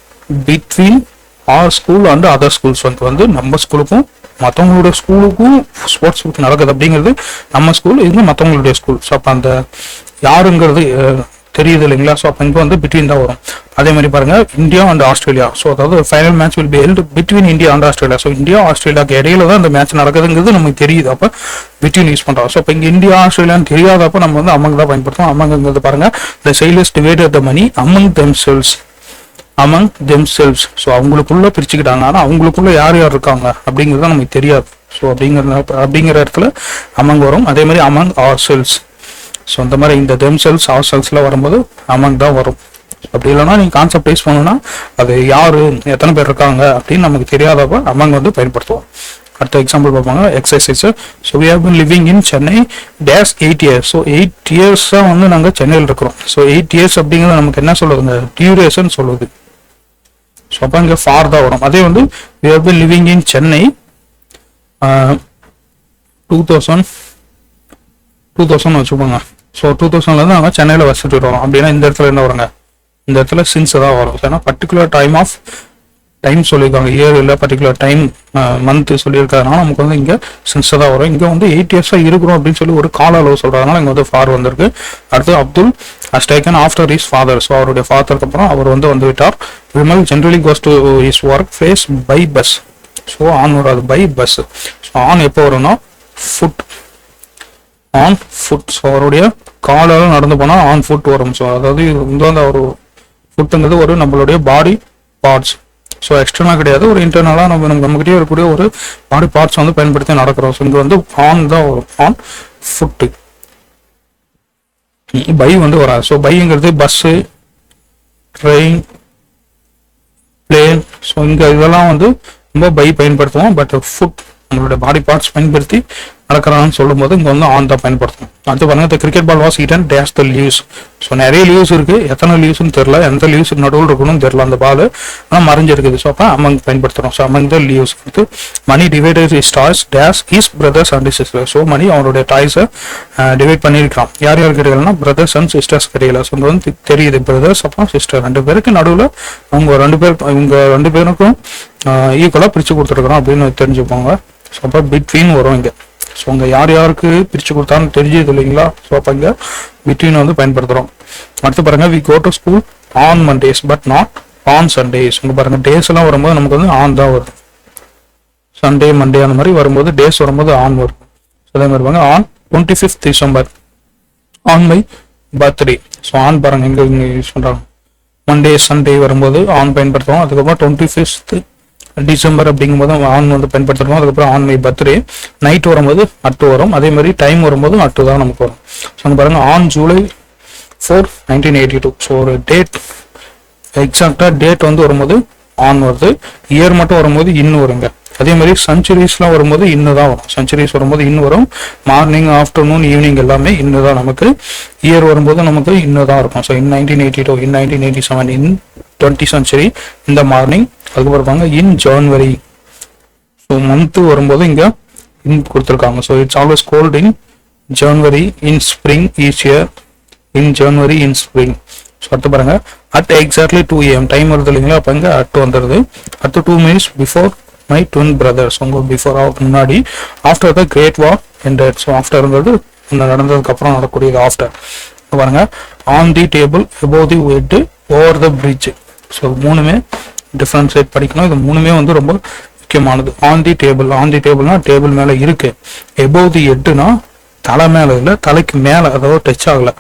between our school and other schools வந்து நம்ம ஸ்கூலுக்கும் மற்றவங்களுடைய ஸ்கூலுக்கும் ஸ்போர்ட்ஸ் நடக்குது அப்படிங்கிறது நம்ம ஸ்கூல், இது மற்றவங்களுடைய ஸ்கூல். ஸோ அப்போ அந்த யாருங்கிறது தெரியுது இல்லைங்களா. ஸோ அப்போ இங்கே வந்து பிட்வீன் தான் வரும். அதே மாதிரி பாருங்க இந்தியா அண்ட் ஆஸ்திரேலியா. ஸோ அதாவது final match will be held between India and Australia. So India ஆஸ்திரேலியாவுக்கு இடையில தான் இந்த மேட்ச் நடக்குதுங்கிறது நமக்கு தெரியுது. அப்போ பிட்வீன் யூஸ் பண்ணுறோம். ஸோ இப்போ இங்கே இந்தியா ஆஸ்திரேலியான்னு தெரியாதப்போ நம்ம வந்து அமங் தான் பயன்படுத்துவோம். அமங்கிறது பாருங்க, த sailors divided the money among themselves. Among themselves. So அவங்களுக்குள்ள பிரிச்சுக்கிட்டாங்க. ஆனால் அவங்களுக்குள்ள யார் யார் இருக்காங்க அப்படிங்கிறது நமக்கு தெரியாது. ஸோ அப்படிங்கிற இடத்துல அமங் வரும். அதே மாதிரி அமங் ஆர் செல்ஸ். ஸோ அந்த மாதிரி இந்த தெம்செல்ஸ் ஆர் செல்ஸ்ல வரும்போது அமங் தான் வரும். அப்படி இல்லைன்னா நீங்கள் கான்செப்ட் யூஸ் பண்ணணும்னா அது யாரு, எத்தனை பேர் இருக்காங்க அப்படின்னு நமக்கு தெரியாதப்ப அமங் வந்து பயன்படுத்துவோம். அடுத்த எக்ஸாம்பிள் பார்ப்பாங்க exercise. So we have been living in Chennai days 8 years. So 8 years வந்து நாங்கள் சென்னையில் இருக்கிறோம். ஸோ 8 years அப்படிங்கிறது நமக்கு என்ன சொல்லுதுங்க, டியூரேஷன் சொல்லுது. ஸோ அப்போ இங்கே ஃபார் தான் வரும். அதே வந்து we have been living in Chennai 2000 வச்சுக்கோங்க. ஸோ 2000லேருந்து நாங்கள் சென்னையில் வசிச்சுட்டு வரோம் அப்படின்னா இந்த இடத்துல என்ன வருங்க, இந்த இடத்துல சின்ஸ் தான் வரும். ஏன்னா பர்டிகுலர் டைம் சொல்லியிருக்காங்க, இயர் இல்லை பர்டிகுலர் டைம் மந்த் சொல்லியிருக்கிறதுனால நமக்கு வந்து இங்கே சின்ஸ் தான் வரும். இங்கே வந்து 8 years இருக்கிறோம் அப்படின்னு சொல்லி ஒரு கால அளவு சொல்கிறதுனால இங்கே வந்து ஃபார் வந்திருக்கு. அடுத்து Abdul has taken after his father. So அவருடைய ஃபாதருக்கு அப்புறம் அவர் வந்து விட்டார். Vimal generally goes to his work place by bus. So on வராது, பை பஸ். ஸோ ஆன் எப்போ வரும்னா ஃபுட், ஆன் ஃபுட். ஸோ அவருடைய காலால் நடந்து போனால் ஆன் ஃபுட் வரும். ஸோ அதாவது இங்கே வந்து அவர் ஃபுட்டுங்கிறது ஒரு நம்மளுடைய பாடி பார்ட்ஸ். ஸோ எக்ஸ்டர்னலாக கிடையாது, ஒரு இன்டர்னலாக நம்மகிட்டே இருக்கக்கூடிய ஒரு பாடி பார்ட்ஸ் வந்து பயன்படுத்தி நடக்கிறோம். ஸோ இங்கே வந்து ஆன் தான் வரும், ஆன் ஃபுட்டு. பை வந்து வராது. ஸோ பைங்கிறது பஸ்ஸு, ட்ரெயின், பிளேன். ஸோ இங்கே இதெல்லாம் வந்து ரொம்ப பை பயன்படுத்துவோம். பட் ஃபுட் நம்மளோட பாடி பார்ட்ஸ் பயன்படுத்தி நடக்கிறான்னு சொல்லும் போது இங்கே வந்து ஆன் தான் பயன்படுத்தும். அடுத்து பாருங்க, cricket ball was eaten dash the leaves. So நிறைய லீவ்ஸ் இருக்கு, எத்தனை லீவ்ஸ்னு தெரியல, எந்த லீவ்ஸ் நடுவில் இருக்கணும்னு தெரியல அந்த பால், ஆனால் மறைஞ்சிருக்குது. ஸோ அப்போ அமங் பயன்படுத்துகிறோம். So among the leaves. அடுத்து Mani divided is toys dash is brothers and sisters. So Mani அவருடைய டாய்ஸை டிவைட் பண்ணியிருக்கலாம். யார் யார் கிடைக்கலன்னா பிரதர்ஸ் அண்ட் சிஸ்டர்ஸ் கிடைக்கல. ஸோ இங்கே வந்து தெரியுது பிரதர்ஸ் அப்புறம் சிஸ்டர் ரெண்டு பேருக்கு நடுவில் அவங்க ரெண்டு பேருக்கும் ஈக்குவலாக பிரித்து கொடுத்துருக்குறோம் அப்படின்னு தெரிஞ்சுப்பாங்க. ஸோ அப்போ பிட்வீன் வரும் இங்கே. ஸோ அங்கே யார் யாருக்கு பிரித்து கொடுத்தான்னு தெரிஞ்சது இல்லைங்களா. ஸோ அப்போ இங்கே பிட்வீன் வந்து பயன்படுத்துகிறோம். அடுத்து பாருங்க, we go to school on Mondays but not on Sundays. இங்கே பாருங்க, டேஸ் எல்லாம் வரும்போது நமக்கு வந்து ஆன் தான் வரும். சண்டே மண்டே அந்த மாதிரி வரும்போது டேஸ் வரும்போது ஆன் வரும். அதே மாதிரி பாருங்க, on 25th December on my birthday. So on பாருங்க இங்கே யூஸ் பண்ணுறாங்க. மண்டே சண்டே வரும்போது ஆன் பயன்படுத்துவோம். அதுக்கப்புறம் 25th December அப்படிங்கும்போது ஆன் வந்து பயன்படுத்துறோம். அதுக்கப்புறம் ஆன் மை பர்த்டே நைட் வரும்போது அட்டு வரும். அதே மாதிரி டைம் வரும்போது அட்டு தான் நமக்கு வரும். ஸோ அங்கே பாருங்க, ஆன் July 4, 1982. ஸோ ஒரு டேட் எக்ஸாக்டா டேட் வந்து வரும்போது ஆன் வருது. இயர் மட்டும் வரும்போது இன்னும் வருங்க. அதே மாதிரி சென்ச்சுரிஸ்லாம் வரும்போது இன்னும் தான் வரும். சென்ச்சுரிஸ் வரும்போது இன்னும் வரும். மார்னிங், ஆஃப்டர்நூன், ஈவினிங் எல்லாமே இன்னும் தான் நமக்கு. இயர் வரும்போது நமக்கு இன்னும் தான் இருக்கும். So in 1982, in 1987, in 20th century இந்த மார்னிங். அதுக்கப்புறம் பாருங்க, இன் ஜனவரி. ஸோ மந்த் வரும்போது இங்கே இன் கொடுத்துருக்காங்க. So it's always cold in January, in spring each year, in January, in spring. So அடுத்து பாருங்க, அட் எக்ஸாக்ட்லி 2 AM டைம் வருது இல்லைங்களா. அப்போ இங்கே அட் வந்துடுது. அடுத்து 2 minutes before my twin brothers. உங்க பிஃபோர் முன்னாடி. After the great war ended. So ஆஃப்டர்ங்கிறது நடந்ததுக்கு அப்புறம் நடக்கூடியது ஆஃப்டர். பாருங்க, on the table above the head over the bridge. So மூணுமே டிஃபரன்ஷியேட் படிக்கணும். இது மூணுமே வந்து ரொம்ப முக்கியமானது. On the table, on the டேபிள்னா டேபிள் மேலே இருக்கு. எபோவ் தி ஹெட்னா தலை மேலே இல்லை, தலைக்கு மேலே, அதாவது டச் ஆகல.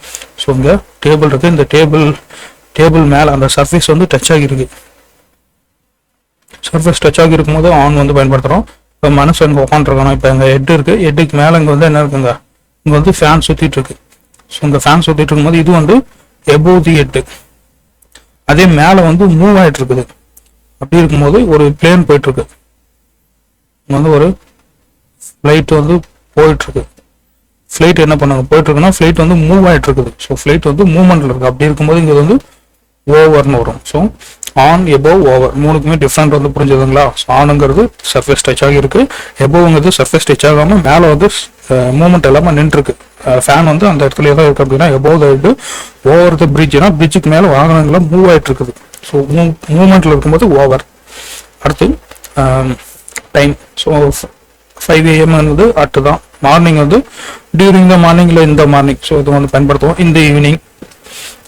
ஸோ இங்கே டேபிள் இருக்கு. இந்த டேபிள் மேலே அந்த சர்ஃபேஸ் வந்து டச் ஆகிருக்கு. சர்ஃபேஸ் டச் ஆகி இருக்கும்போது ஆன் வந்து பயன்படுத்துகிறோம். இப்போ மனசு அங்கே உட்காந்துருக்கணும். இப்போ எங்கள் ஹெட் இருக்குது. ஹெட்டுக்கு மேலே இங்கே வந்து என்ன இருக்குங்க, இங்கே வந்து ஃபேன் சுற்றிட்டு இருக்கு. ஸோ இந்த ஃபேன் சுற்றிட்டு இருக்கும்போது இது வந்து எபோவ் தி ஹெட். அதே மேலே வந்து மூவ் ஆகிட்டு இருக்குது. அப்படி இருக்கும்போது ஒரு பிளேன் போயிட்டு இருக்கு. இங்கே வந்து ஒரு ஃப்ளைட் வந்து போயிட்டு இருக்கு. ஃப்ளைட் என்ன பண்ணாங்க, போயிட்டு இருக்குன்னா ஃப்ளைட் வந்து மூவ் ஆகிட்டு இருக்குது. ஸோ ஃப்ளைட் வந்து மூவ்மெண்ட்ல இருக்கு. அப்படி இருக்கும்போது இங்கே வந்து ஓவர்னு வரும். ஸோ ஆன், எபோவ், ஓவர் மூணுக்குமே டிஃப்ரெண்ட் வந்து புரிஞ்சுதுங்களா. ஸோ ஆனுங்கிறது சர்ஃபேஸ் டச் ஆகி இருக்கு. எபோவ்ங்கிறது சர்ஃபேஸ் டச் ஆகாமல் மேலே வந்து மூவ்மெண்ட் எல்லாமே நின்று இருக்கு. ஃபேன் வந்து அந்த இடத்துல ஏதாவது இருக்கு அப்படின்னா above the head, over the பிரிட்ஜ்னா பிரிட்ஜுக்கு மேலே வாகனங்கள்லாம் மூவ் ஆகிட்டு இருக்குது. ஸோ மூவ்மெண்ட்ல இருக்கும்போது ஓவர். அடுத்து டைம். ஸோ 5 AM வந்து அட்டு தான். மார்னிங் வந்து டியூரிங் த மார்னிங்ல இந்த மார்னிங். ஸோ இது வந்து பயன்படுத்துவோம். இந்த ஈவினிங்.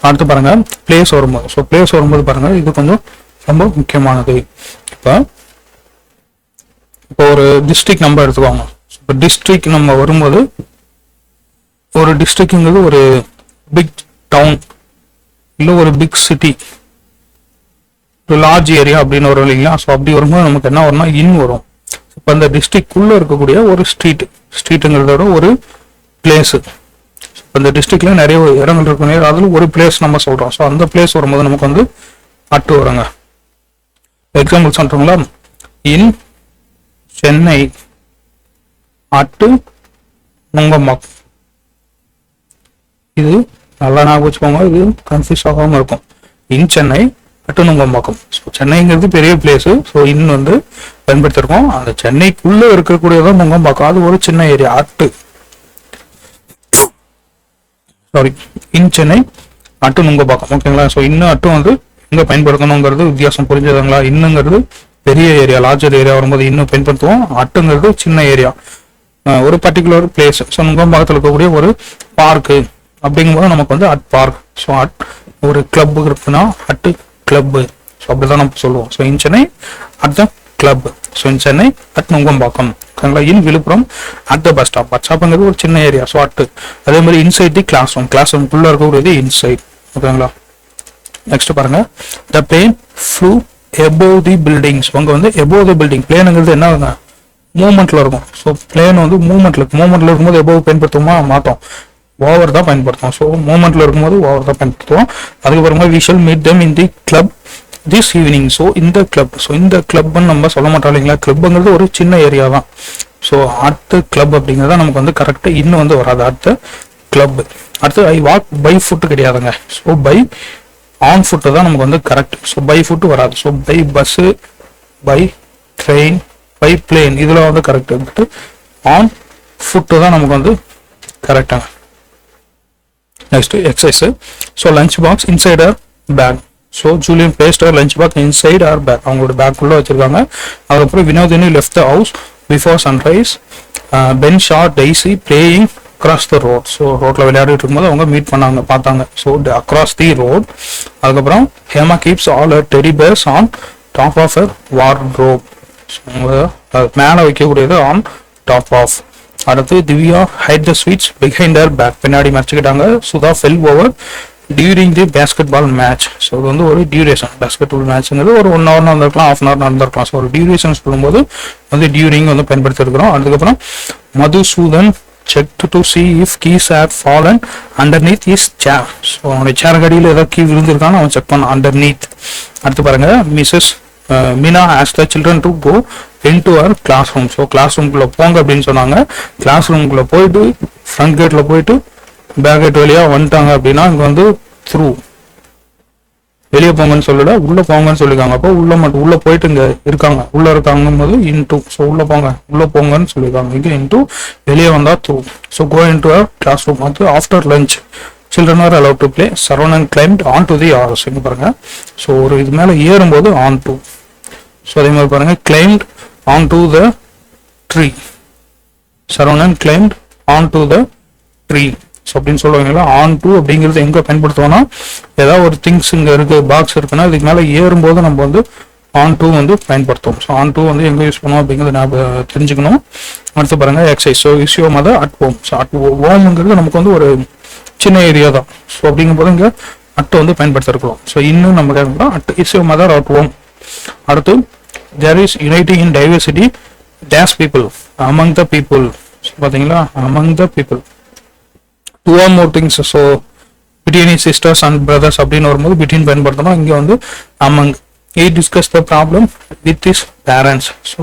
அடுத்து பாருங்க, பிளேஸ் வரும்போது. ஸோ பிளேஸ் வரும்போது பாருங்க, இது கொஞ்சம் ரொம்ப முக்கியமானது. இப்போ ஒரு டிஸ்ட்ரிக்ட் நம்ம எடுத்துக்கோங்க. இப்போ டிஸ்ட்ரிக்ட் நம்ம வரும்போது, ஒரு டிஸ்ட்ரிக்ட்ங்கிறது ஒரு பிக் டவுன் இல்லை ஒரு பிக் சிட்டி, ஒரு லார்ஜ் ஏரியா அப்படின்னு வரும் இல்லைங்களா. ஸோ அப்படி வரும்போது நமக்கு என்ன வரும்னா இன் வரும். இப்போ அந்த டிஸ்ட்ரிக்ட்குள்ளே இருக்கக்கூடிய ஒரு ஸ்ட்ரீட்டுங்கிறதோட ஒரு பிளேஸு. இந்த டிஸ்ட்ரிக்ட்ல நிறைய இடங்கள் இருக்கு. அதில் ஒரு பிளேஸ் நம்ம சொல்றோம். ஸோ அந்த பிளேஸ் வரும்போது நமக்கு வந்து அட்டு வருங்க. எக்ஸாம்பிள் சொல்றோங்களா, இன் சென்னை அட்டு நுங்கம்பாக்கம். இது நல்லா ஞாபகம் வச்சுக்கோங்க, இது கன்ஃபியூஸ் ஆகாம இருக்கும். In Chennai at Nungambakkam. So சென்னைங்கிறது பெரிய பிளேஸ். ஸோ இன் வந்து பயன்படுத்திருக்கோம். அந்த சென்னைக்குள்ள இருக்கக்கூடியதான் நுங்கம்பாக்கம். அது ஒரு சின்ன area. At, sorry, in Chennai at Nungambakkam. ஓகேங்களா. ஸோ இன்னும் அட்டு வந்து எங்க பயன்படுத்தணுங்கிறது வித்தியாசம் புரிஞ்சதுங்களா. இன்னுங்கிறது பெரிய ஏரியா, லார்ஜர் ஏரியா வரும்போது இன்னும் பயன்படுத்துவோம். அட்டுங்கிறது சின்ன ஏரியா, ஒரு பர்டிகுலர் பிளேஸ். ஸோ நுங்கம்பாக்கத்தில் இருக்கக்கூடிய ஒரு பார்க்கு அப்படிங்கும்போது நமக்கு வந்து அட் பார்க். ஸோ அட் ஒரு கிளப் இருக்குன்னா அட்டு கிளப்பு. ஸோ அப்படிதான் நம்ம சொல்லுவோம். So in Chennai at the club. So in Chennai at Nungambakkam. ஓகேங்களா. In Villupuram at the bus stop. Bus ஸ்டாப்ங்கிறது ஒரு சின்ன ஏரியா. So at. அதே மாதிரி inside the classroom. Class ரூம்குள்ள இருக்கக்கூடியது இன்சைட். ஓகேங்களா. நெக்ஸ்ட் பாருங்க, the plane flew above the buildings. அவங்க வந்து above the building. பிளேனுங்கிறது என்ன மூவ்மெண்ட்ல இருக்கும். ஸோ பிளேன் வந்து மூவ்மெண்ட்ல இருக்கும்போது above பயன்படுத்துவோமா மாட்டோம், ஓவர் தான் பயன்படுத்துவோம். ஸோ மூவ்மெண்ட்ல இருக்கும்போது ஓவர் தான் பயன்படுத்துவோம். அதுக்கப்புறமா we shall meet them in the club this evening. So இந்த கிளப்னு நம்ம சொல்ல மாட்டோம் இல்லைங்களா, கிளப்புங்கிறது ஒரு சின்ன ஏரியா தான். ஸோ அடுத்த கிளப் அப்படிங்கிறத நமக்கு வந்து கரெக்டாக இன்னும் வந்து வராது. அடுத்த கிளப். அடுத்து ஐ வாக் பை ஃபுட்டு கிடையாதுங்க. ஸோ பை ஆன் ஃபுட்டு தான் நமக்கு வந்து கரெக்ட். ஸோ பை ஃபுட்டு வராது. So by bus, by train, by plane இதில் வந்து கரெக்ட் இருந்துட்டு ஆன் ஃபுட்டு தான் நமக்கு வந்து கரெக்டாக. Next exercise. So lunch box inside our bag. So Julian placed our lunch box inside our bag. அவங்களோட பேக்குள்ளே வச்சிருக்காங்க. அதுக்கப்புறம் Vinodhini left the house before sunrise. Ben saw Daisy playing across the road. So ரோட்டில் விளையாடிட்டு இருக்கும்போது அவங்க மீட் பண்ணாங்க, பார்த்தாங்க. So across the road. அதுக்கப்புறம் Hema keeps all teddy bears on top of a wardrobe. மேலே வைக்கக்கூடியது ஆன் டாப் ஆஃப். அடுத்து திவ்யா ஹைட் த ஸ்வீட்ஸ் பிஹைண்ட் ஹர் பேக். பின்னாடி மறைச்சிக்கிட்டாங்க. Sudha fell over during the basketball match. So இது வந்து ஒரு டியூரேஷன். பேஸ்கெட் பால் மேட்ச்ங்கிறது ஒரு 1 hour நடந்திருக்கலாம், 1/2 hour நடந்திருக்கலாம். ஸோ ஒரு டியூரேஷன் சொல்லும்போது வந்து டியூரிங் வந்து பயன்படுத்திருக்கிறோம். அதுக்கப்புறம் Madhusudan checked to see if keys had fallen underneath his chair. So அவனுடைய சேர் கடியில் ஏதாவது கீ விழுந்திருக்கான்னு அவன் செக் பண்ணான் underneath. அடுத்து பாருங்க Mrs Meena asked the children to go into her classroom. So class ரூம்குள்ளே போங்க அப்படின்னு சொன்னாங்க. கிளாஸ் ரூம்குள்ளே போயிட்டு ஃப்ரண்ட் கேட்டில் போயிட்டு பேக் கேட் வழியாக வந்துட்டாங்க அப்படின்னா இங்கே வந்து த்ரூ வெளியே போங்கன்னு சொல்லல, உள்ள போங்கன்னு சொல்லியிருக்காங்க. அப்போ உள்ள போயிட்டு இங்க இருக்காங்க, உள்ள இருக்காங்கும் போது இன்டூ. ஸோ உள்ள போங்கன்னு சொல்லியிருக்காங்க. இங்கே இன்டூ வெளியே வந்தா through. So go into a classroom. வந்து after lunch children are allowed to play. Saravanan climbed on to the oars. இங்க பாருங்க. ஸோ ஒரு இது மேலே ஏறும்போது ஆன் டு. ஸோ அதே மாதிரி பாருங்க climbed on to the tree. Saravanan climbed on to the tree. So அப்படின்னு சொல்லுவாங்களா. ஆன் டூ அப்படிங்கிறது எங்கே பயன்படுத்துவோம்னா ஏதாவது ஒரு திங்ஸ் இங்கே இருக்குது, பாக்ஸ் இருக்குன்னா இதுக்கு மேலே ஏறும்போது நம்ம வந்து ஆன் டூ வந்து பயன்படுத்துவோம். ஸோ ஆன் டூ வந்து எங்கே யூஸ் பண்ணுவோம் அப்படிங்கிறது நம்ம தெரிஞ்சுக்கணும். அடுத்து பாருங்க exercise. So is your mother at home. So at ஹோம்ங்கிறது நமக்கு வந்து ஒரு சின்ன ஏரியா தான். ஸோ அப்படிங்கும்போது இங்கே அட்டு வந்து பயன்படுத்திருக்கிறோம். ஸோ இன்னும் நம்ம கேட்குறோம் at is your mother at home. அடுத்து there is uniting in diversity dash people among the people. So பார்த்தீங்களா among the people. 2 or more things. So between his sisters and brothers அப்படின்னு வரும்போது between பயன்படுத்தணும். இங்கே வந்து among. He discussed the problem with his parents. So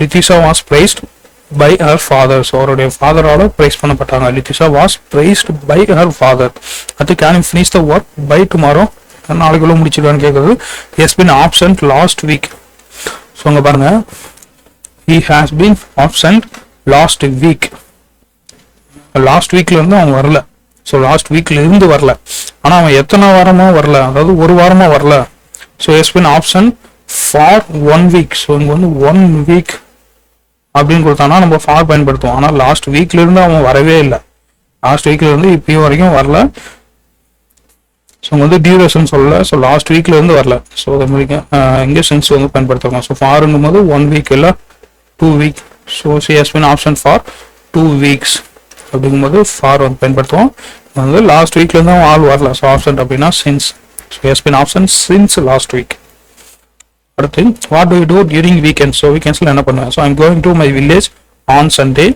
Lithisha was praised by her father. So அவருடைய ஃபாதரால praise பண்ணப்பட்டாங்க. Lithisha was praised by her father. அது can you finish the work by tomorrow? நாளைக்குள்ள முடிச்சிருக்கான்னு கேட்குறது. He has been absent last week. So அங்கே பாருங்க he has been absent last week. Last வீக்ல இருந்து அவன் வரல. ஸோ லாஸ்ட் வீக்ல இருந்து வரல. ஆனால் அவன் எத்தனை வாரமா வரல, அதாவது ஒரு வாரமா வரல. So S been absent for 1 week. So இங்கே வந்து 1 week அப்படின்னு கொடுத்தானா நம்ம ஃபார் பயன்படுத்துவோம். ஆனால் லாஸ்ட் வீக்ல இருந்து அவன் வரவே இல்லை. லாஸ்ட் வீக்ல இருந்து இப்பயும் வரைக்கும் வரல. ஸோ வந்து டியூரேஷன் சொல்லல. ஸோ லாஸ்ட் வீக்ல இருந்து வரல. ஸோ அது மாதிரி இங்கே சென்ஸ் வந்து பயன்படுத்துவோம். ஸோ ஃபாருங்கும் போது 1 week இல்லை 2 week. So she's been absent for 2 weeks அப்படிங்கும்போது ஃபார் வந்து பயன்படுத்துவோம். வந்து லாஸ்ட் வீக்ல இருந்து ஆள் வரல. ஸோ ஆப்ஷன் அப்படின்னா since. So S been absent since last week. அடுத்து what do you do during weekend. So வீக்கெண்ட்ஸில் என்ன பண்ணுவேன். So I'm going to my village on Sunday.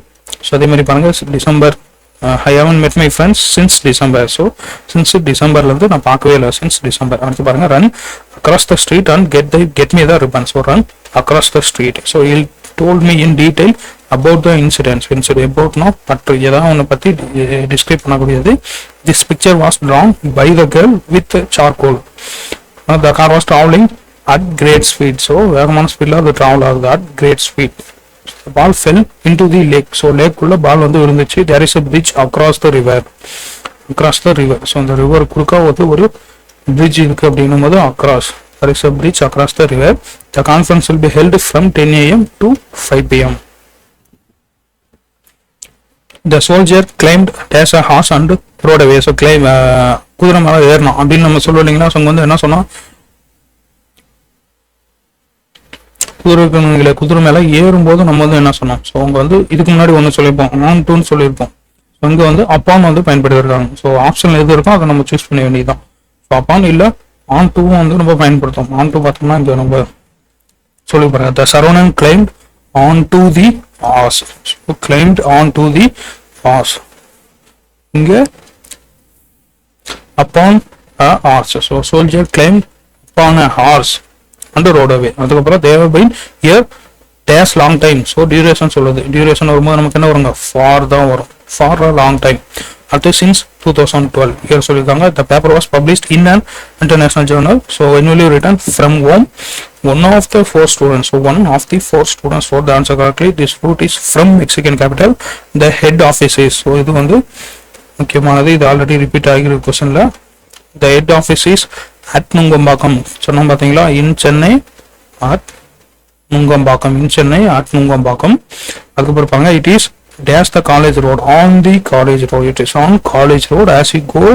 So அதே மாதிரி பாருங்க December I haven't met my friends since December. So since டிசம்பர்லேருந்து நான் பார்க்கவே இல்லை. Since December. அடுத்து பாருங்க run across the street and get me the ribbon. So run across the street. So இல் told me in detail about the incidents. About no பற்றி ஏதாவது ஒன்று பற்றி டிஸ்கிரைப் பண்ணக்கூடியது. This picture was drawn by the girl with charcoal. The car was traveling at great speed. So வேகமான ஸ்பீடில் அது travel ஆகுது at great speed. The ball fell into the lake. So lake உள்ள பால் வந்து விழுந்துச்சு. There is a bridge across the river. Across the river. So அந்த river குறுக்கா வந்து ஒரு bridge இருக்கு அப்படின்னும் போது across. There is a bridge across the river. The conference will be held from 10 a.m. to 5 p.m. The soldier climbed as a horse and rode away. So climb குதிரை மேலே ஏறணும் அப்படின்னு நம்ம சொல்லுவோம் இல்லைங்களா. ஸோ வந்து என்ன சொன்னோம், குதிரை மேலே ஏறும்போது நம்ம வந்து என்ன சொன்னோம். ஸோ அவங்க வந்து இதுக்கு முன்னாடி ஒன்று சொல்லியிருப்போம், ஆன் டூன்னு சொல்லியிருப்போம். ஸோ இங்கே வந்து அப்பான் வந்து பயன்படுத்திருக்காங்க. ஸோ ஆப்ஷனில் எது இருக்கோ அதை நம்ம சூஸ் பண்ண வேண்டியதுதான். ஸோ அப்பான் இல்லை ஆன் டு வந்து நம்ம பயன்படுத்தும். ஆன் டு பார்த்தோம்னா இங்கே நம்ம சொல்லி பாருங்க, the Saravanan climbed on to the horse. Climbed on to the horse, இங்கே upon a horse. So soldier climbed upon a horse and rode away. அதுக்கப்புறம் they have been here dash long time. So duration சொல்லுது. duration வரும்போது நமக்கு என்ன வருங்க, for தான் வரும். for a long time. அடுத்து since 2012 here சொல்லிருக்காங்க. The paper was published in an international journal. So when will you return from home? One of the four students. So one of the four students for the answer correctly. This fruit is from Mexican capital. The head office is. So இது வந்து முக்கியமானது. இது already repeat ஆகிற கொஸ்டின்ல. The head office is at Nungambakkam. சொன்னோம் பார்த்தீங்களா, in Chennai at Nungambakkam. in Chennai at Nungambakkam. அதுக்கப்புறம் பாருங்க, it is dash the college road. on the college road. it is on college road as you go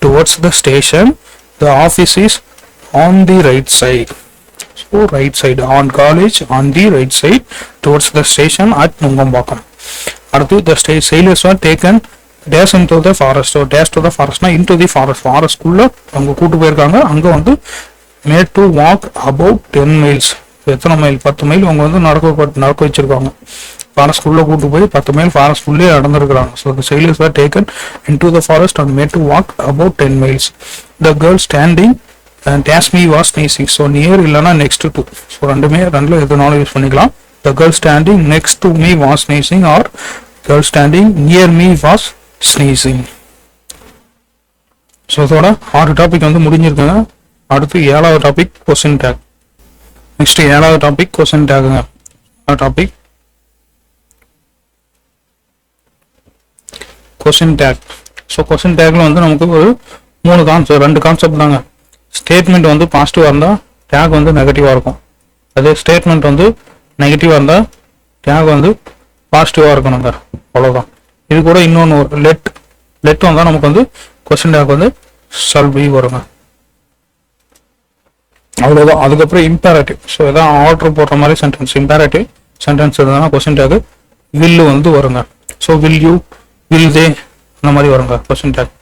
towards the station. The office is on the right side. So right side on college, on the right side towards the station at Nungambakkam. அடுத்து the sailors were taken dash into the forest. So dash to the forest na into the forest. forest குள்ள அவங்க கூட்டு போயிருக்காங்க. அங்க வந்து made to walk about 10 miles. எத்தனை mile, 10 mile அவங்க வந்து நடக்க வச்சிருக்காங்க. ஃபாரஸ்ட் குள்ள கூட்டு போய் 10 மைல் ஃபாரஸ்ட் குள்ளே நடந்திருக்காங்க. So the sailors were taken into the forest and made to walk about 10 miles. The girl standing and dash me was sneezing. So near இல்லனா next to. So ரெண்டுல எதுனாலும் யூஸ் பண்ணிக்கலாம். The girl standing next to me was sneezing or girl standing near me was sneezing. So இதோட 6 topic வந்து முடிஞ்சிருக்குங்க. அடுத்து 7வது topic question tag. Next 7வது டாபிக் கொஸ்டின் டேக்குங்க. Topic question tag. So question டேக்ல வந்து நமக்கு ஒரு 2 கான்செப்ட் தாங்க. ஸ்டேட்மெண்ட் வந்து பாசிட்டிவாக இருந்தால் டேக் வந்து நெகட்டிவாக இருக்கும். அதே ஸ்டேட்மெண்ட் வந்து நெகட்டிவாக இருந்தால் டேக் வந்து பாசிட்டிவாக இருக்கணுங்க. அவ்வளோதான். இது கூட இன்னொன்று ஒரு லெட் வந்தால் நமக்கு வந்து கொஸ்டின் டேக் வந்து சல்வி வருங்க. அவ்வளோதான். அதுக்கப்புறம் இம்பேரேட்டிவ். ஸோ இதான் ஆர்டர் போடுற மாதிரி சென்டென்ஸ். இம்பேரேட்டிவ் சென்டென்ஸ் இருந்தால் கொஸ்டின் டேக் வில்லு வந்து வருங்க. So will you, will they, அந்த மாதிரி வருங்க கொஸ்டின் டேக்.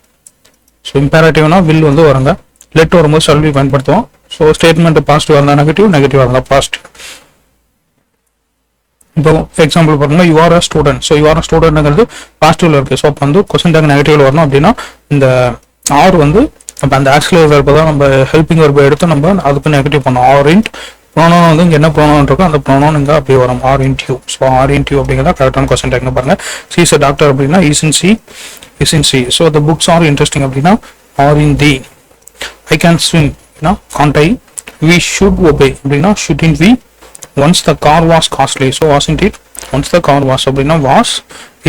ஸோ இம்பேரேட்டிவ்னா வில் வந்து வருங்க. லெட் வரும்போது சல்வி பயன்படுத்துவோம். ஸோ ஸ்டேட்மெண்ட் பாசிட்டிவாக இருந்தால் நெகட்டிவ், நெகட்டிவாக இருந்தால் பாசிட்டிவ். இப்போ எக்ஸாம்பிள் பாருங்க, you are a student. So you are a ஸ்டூடெண்ட்ங்கிறது பாசிட்டிவ்ல இருக்கு. ஸோ அப்போ வந்து கொஸ்டின் டேக் நெகட்டிவ்ல வரணும் அப்படின்னா இந்த ஆர் வந்து அப்போ அந்த ஆக்சிலரி வெர்பை தான் நம்ம ஹெல்பிங் வெர்பை எடுத்து நம்ம அதுக்கு நெகட்டிவ் பண்ணோம். ஆர் இன்ட் ப்ரோனோன் வந்து இங்கே என்ன ப்ரோனோன் இருக்கோ அந்த ப்ரோனோன் இங்கே அப்படியே வரும். Aren't you. So aren't you அப்படிங்கிறத கரெக்டான கொஸ்டின் டேக்னு பாருங்க. சி இஸ் அ டாக்டர் அப்படின்னா isn't she, isn't she. So the books are interesting அப்படின்னா R in they. I can swim அப்படின்னா can't I. We should obey அப்படின்னா shouldn't we. once the car was costly. so wasn't it. once the car was அப்படின்னா was,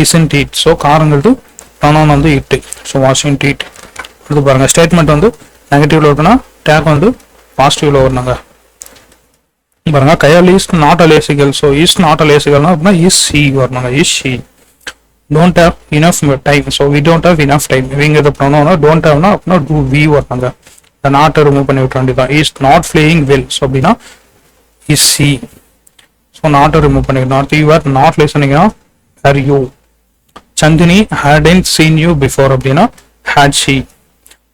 isn't it. so காருங்கிறது pronoun வந்து it. so wasn't it. இது பாருங்க, statement வந்து நெகட்டிவ்ல இருக்குன்னா take வந்து பாசிட்டிவ்ல வரணுங்க. பாருங்க, Kayal is not a lazy girl. So is not a lazy கேர்ள்னா அப்படின்னா இஸ் ஷி வரணுங்க. Is she. Don't have enough time. So we don't have enough time. இவங்கிறது ப்ரோனோனா டோன்ட் ஹேவ்னா அப்படின்னா டூ வி வரணுங்க. இந்த நாட்டை ரிமூவ் பண்ணி விட்ட வேண்டியதான். Is not playing well. So அப்படின்னா இஸ் சி. ஸோ நாட்டை ரிமூவ் பண்ணிக்கணும். அடுத்து யூ ஆர் நாட் லிசனிங்னா are you. Chandini hadn't seen you before அப்படின்னா had she.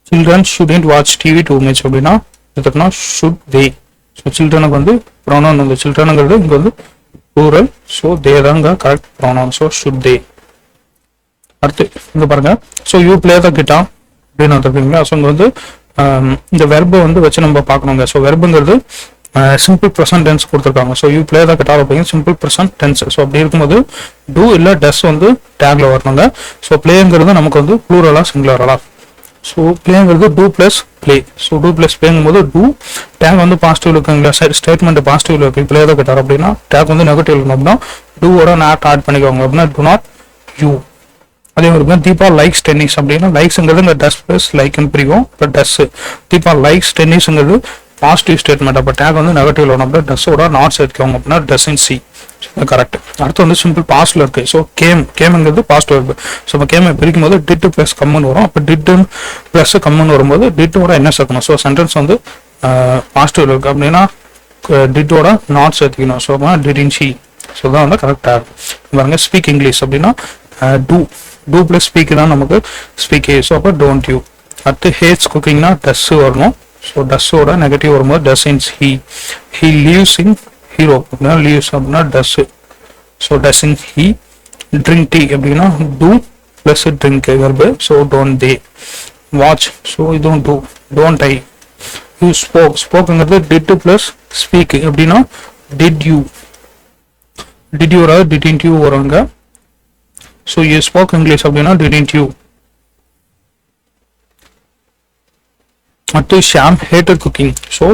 children shouldn't watch TV too much அப்படின்னா இதுக்குன்னா should they. ஸோ சில்ட்ரனுக்கு வந்து ப்ரோனவுன் வந்து சில்ட்ரனுங்கிறது இங்கே வந்து ப்ளூரல். ஸோ தே தாங்க correct pronoun. So should they. அடுத்து இங்கே பாருங்க, so you play the guitar அப்படின்னு வந்துருக்கீங்களா. ஸோ இங்கே வந்து இந்த வெர்பை வந்து வச்சு நம்ம பார்க்கணுங்க. ஸோ வெர்புங்கிறது சிம்பிள் ப்ரெசன்ட் டென்ஸ் கொடுத்துருக்காங்க. So you play the guitar அப்படிங்கிற சிம்பிள் ப்ரெசன்ட் டென்ஸ். ஸோ அப்படி இருக்கும்போது டூ இல்லை டஸ் வந்து டேக்ல வரணுங்க. ஸோ பிளேங்கிறது நமக்கு வந்து ப்ளூரலா சிங்குலரலா. ஸோ பிளேங்கிறது do plus play. So do plus பிளேங்கும்போது டூ டேக் வந்து பாசிட்டிவ்ல இருக்குங்களா. ஸ்டேட்மெண்ட் பாசிட்டிவ்ல இருக்கு. பிளே த கிட்டார் அப்படின்னா டேக் வந்து நெகட்டிவ் இருக்கணும் அப்படின்னா டூவோட நாட் ஆட் பண்ணிக்கோங்க அப்படின்னா டு நாட் யூ. அதே மாதிரி தீபா லைக்ஸ் டென்னிஸ் அப்படின்னா லைக்ஸ்ங்கிறது இந்த டஸ் பிளஸ் லைக்னு பிரிக்கும். இப்போ டஸ் தீபா லைக்ஸ் டென்னிஸ்ங்கிறது பாசிட்டிவ் ஸ்டேட்மெண்ட். அப்போ டேக் வந்து நெகட்டிவ்ல வரணும் அப்படின்னா டஸ்ஸோட நாட் சேர்த்துக்கோங்க அப்படின்னா டஸ் இன் சி. கரெக்ட். அடுத்து வந்து சிம்பிள் பாஸ்ட்ல இருக்கு. ஸோ கேம்ங்கிறது பாசிட்டிவ் இருக்கு. ஸோ இப்போ கேமை பிரிக்கும் போது டிட் பிளஸ் கம்முன்னு வரும். அப்போ டிட் பிளஸ் கம்முன்னு வரும்போது டிட்டோட என்ன சேர்க்கணும். ஸோ சென்டென்ஸ் வந்து பாசிட்டிவ்ல இருக்கு அப்படின்னா டிட்டோட நாட் சேர்த்துக்கணும். So didn't she. So தான் வந்து கரெக்டாக இருக்கும். பாருங்க, ஸ்பீக் இங்கிலீஷ் அப்படின்னா டூ பிளஸ் ஸ்பீக் தான் நமக்கு ஸ்பீக். ஸோ அப்போ டோன்ட் யூ. அடுத்து ஹேட்ஸ் குக்கிங்னா டஸ் வரணும். ஸோ டஸ்ஸோட நெகட்டிவ் வரும்போது doesn't he leaves in hero அப்படின்னா லீவ்ஸ் அப்படின்னா does. So doesn't he. Drink tea அப்படின்னா do plus drink verb. So don't they. Watch. So இதுவும் do. Don't I. You ஸ்போக்குங்கிறது did plus speak அப்படின்னா did you. Did you வராது didn't you வருவாங்க. So you spoke English அப்படின்னா didn't you. அடுத்து Sham hated cooking. So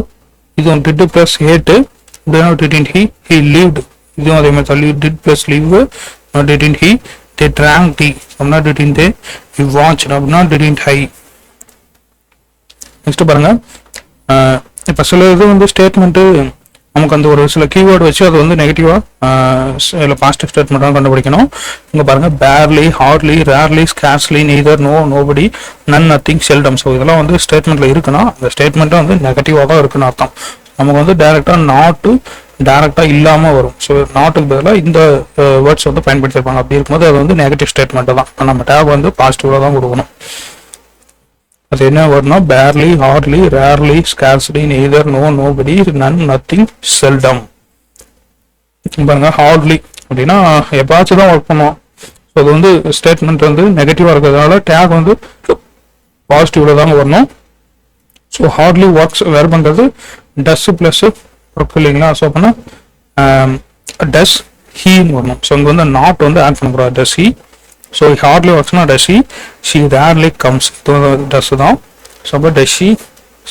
இதுவும் did plus hat அப்படின்னா didn't he lived. இதுவும் அதே மாதிரி தான் did plus leave didn't he. They drank tea அப்படின்னா டிடன்ட் தே. யூ வாட்ச் அப்படின்னா டிடன்ட் ஹை. நெக்ஸ்ட் பாருங்க, இப்போ சில இது வந்து ஸ்டேட்மெண்ட்டு நமக்கு அந்த ஒரு சில கீவேர்டு வச்சு அது வந்து நெகட்டிவாக இல்லை பாசிட்டிவ் ஸ்டேட்மெண்ட்டாக கண்டுபிடிக்கணும். இங்கே பாருங்கள் barely, hardly, rarely, scarcely, neither, nobody, none, nothing, seldom. So இதெல்லாம் வந்து ஸ்டேட்மெண்ட்டில் இருக்குன்னா அந்த ஸ்டேட்மெண்ட்டை வந்து நெகட்டிவாக தான் இருக்குன்னு அர்த்தம். நமக்கு வந்து டேரெக்டாக நாட்டு டேரெக்டாக இல்லாமல் வரும். ஸோ நாட்டுக்கு பதிலாக இந்த வேர்ட்ஸ் வந்து பயன்படுத்தியிருப்பாங்க. அப்படி இருக்கும்போது அது வந்து நெகட்டிவ் ஸ்டேட்மெண்ட்டு தான். நம்ம டேப் வந்து பாசிட்டிவாக தான் கொடுக்கணும். அது என்ன வரும்னா barely, hardly, rarely, scarcely, neither, nobody, none, nothing, seldom. பாருங்க ஹார்ட்லி அப்படின்னா எப்பாச்சும் தான் ஒர்க் பண்ணுவோம். ஸோ அது வந்து ஸ்டேட்மெண்ட் வந்து நெகட்டிவாக இருக்கிறதுனால டேக் வந்து பாசிட்டிவ்ல தாங்க வரணும். ஸோ ஹார்ட்லி ஒர்க்ஸ் வேறு பண்ணுறது டஸ் ப்ளஸ் ஒர்க் இல்லைங்களா. ஸோ அப்படின்னா டஸ் ஹீன்னு வரணும். ஸோ இங்கே வந்து நாட் வந்து ஆட் பண்ணக்கூடாது. Does he. ஸோ ஹார்ட்லி ஒர்க்ஸ்னா does he. She rarely comes does தான். ஸோ அப்போ டஸ் ஷீ.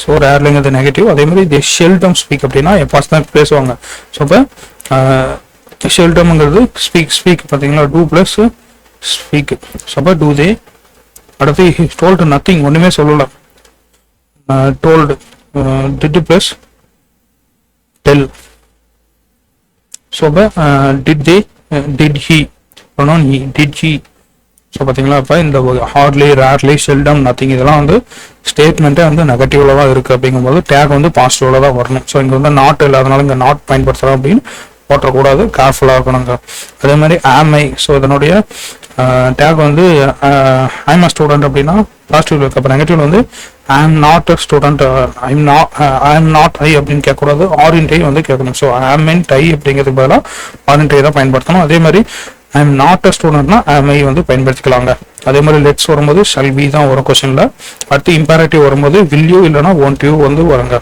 ஸோ ரேர்லிங்கிறது நெகட்டிவ். அதே மாதிரி தி ஷெல்டம் ஸ்பீக் அப்படின்னா எப்பாச்சும் தான் பேசுவாங்க. ஸோ அப்போ ஷெல்டம்ங்கிறது ஸ்பீக் பார்த்தீங்களா டூ ப்ளஸ் ஸ்பீக். ஸோ அப்போ டூ தே. அடுத்து டோல்டு நத்திங் ஒன்றுமே சொல்லலை. Told did plus tell. So அப்போ did they did he pronoun he did he. So பார்த்தீங்களா இப்போ இந்த ஹார்ட்லி, ரேர்லி, செல்டம், நத்திங் இதெல்லாம் வந்து ஸ்டேட்மெண்ட்டே வந்து நெகட்டிவ்ல தான் இருக்குது. அப்படிங்கும்போது டேக் வந்து பாசிட்டிவ்ல தான் வரணும். ஸோ இங்கே வந்து நாட் இல்லாதனால இங்கே நாட் பயன்படுத்துகிறோம் அப்படின்னு போட்டக்கூடாது. கேர்ஃபுல்லாக இருக்கணுங்க. அதே மாதிரி ஆம்ஐ. ஸோ இதனுடைய டேக் வந்து ஐம் அ ஸ்டூடெண்ட் அப்படின்னா பாசிட்டிவ் இருக்குது. அப்போ நெகட்டிவ் வந்து I am not a student, I am not I அப்படின்னு கேட்கக்கூடாது. ஆரின்ட் ஐ வந்து கேட்கணும். ஸோ ஆம் இன் டை அப்படிங்கிறதுக்கு பதிலாக ஆரின்ட் ஐ தான் பயன்படுத்தணும். அதே மாதிரி ஐ எம் நாட் அ ஸ்டூடெண்ட்னா ஆம் ஐ வந்து பயன்படுத்திக்கலாங்க. அதே மாதிரி லெட்ஸ் வரும்போது ஷல் பி தான் வரும் கொஸ்டினில். அடுத்து இம்பேரேட்டிவ் வரும்போது வில் யூ இல்லைனா ஒன்ட் யூ வந்து வருங்க.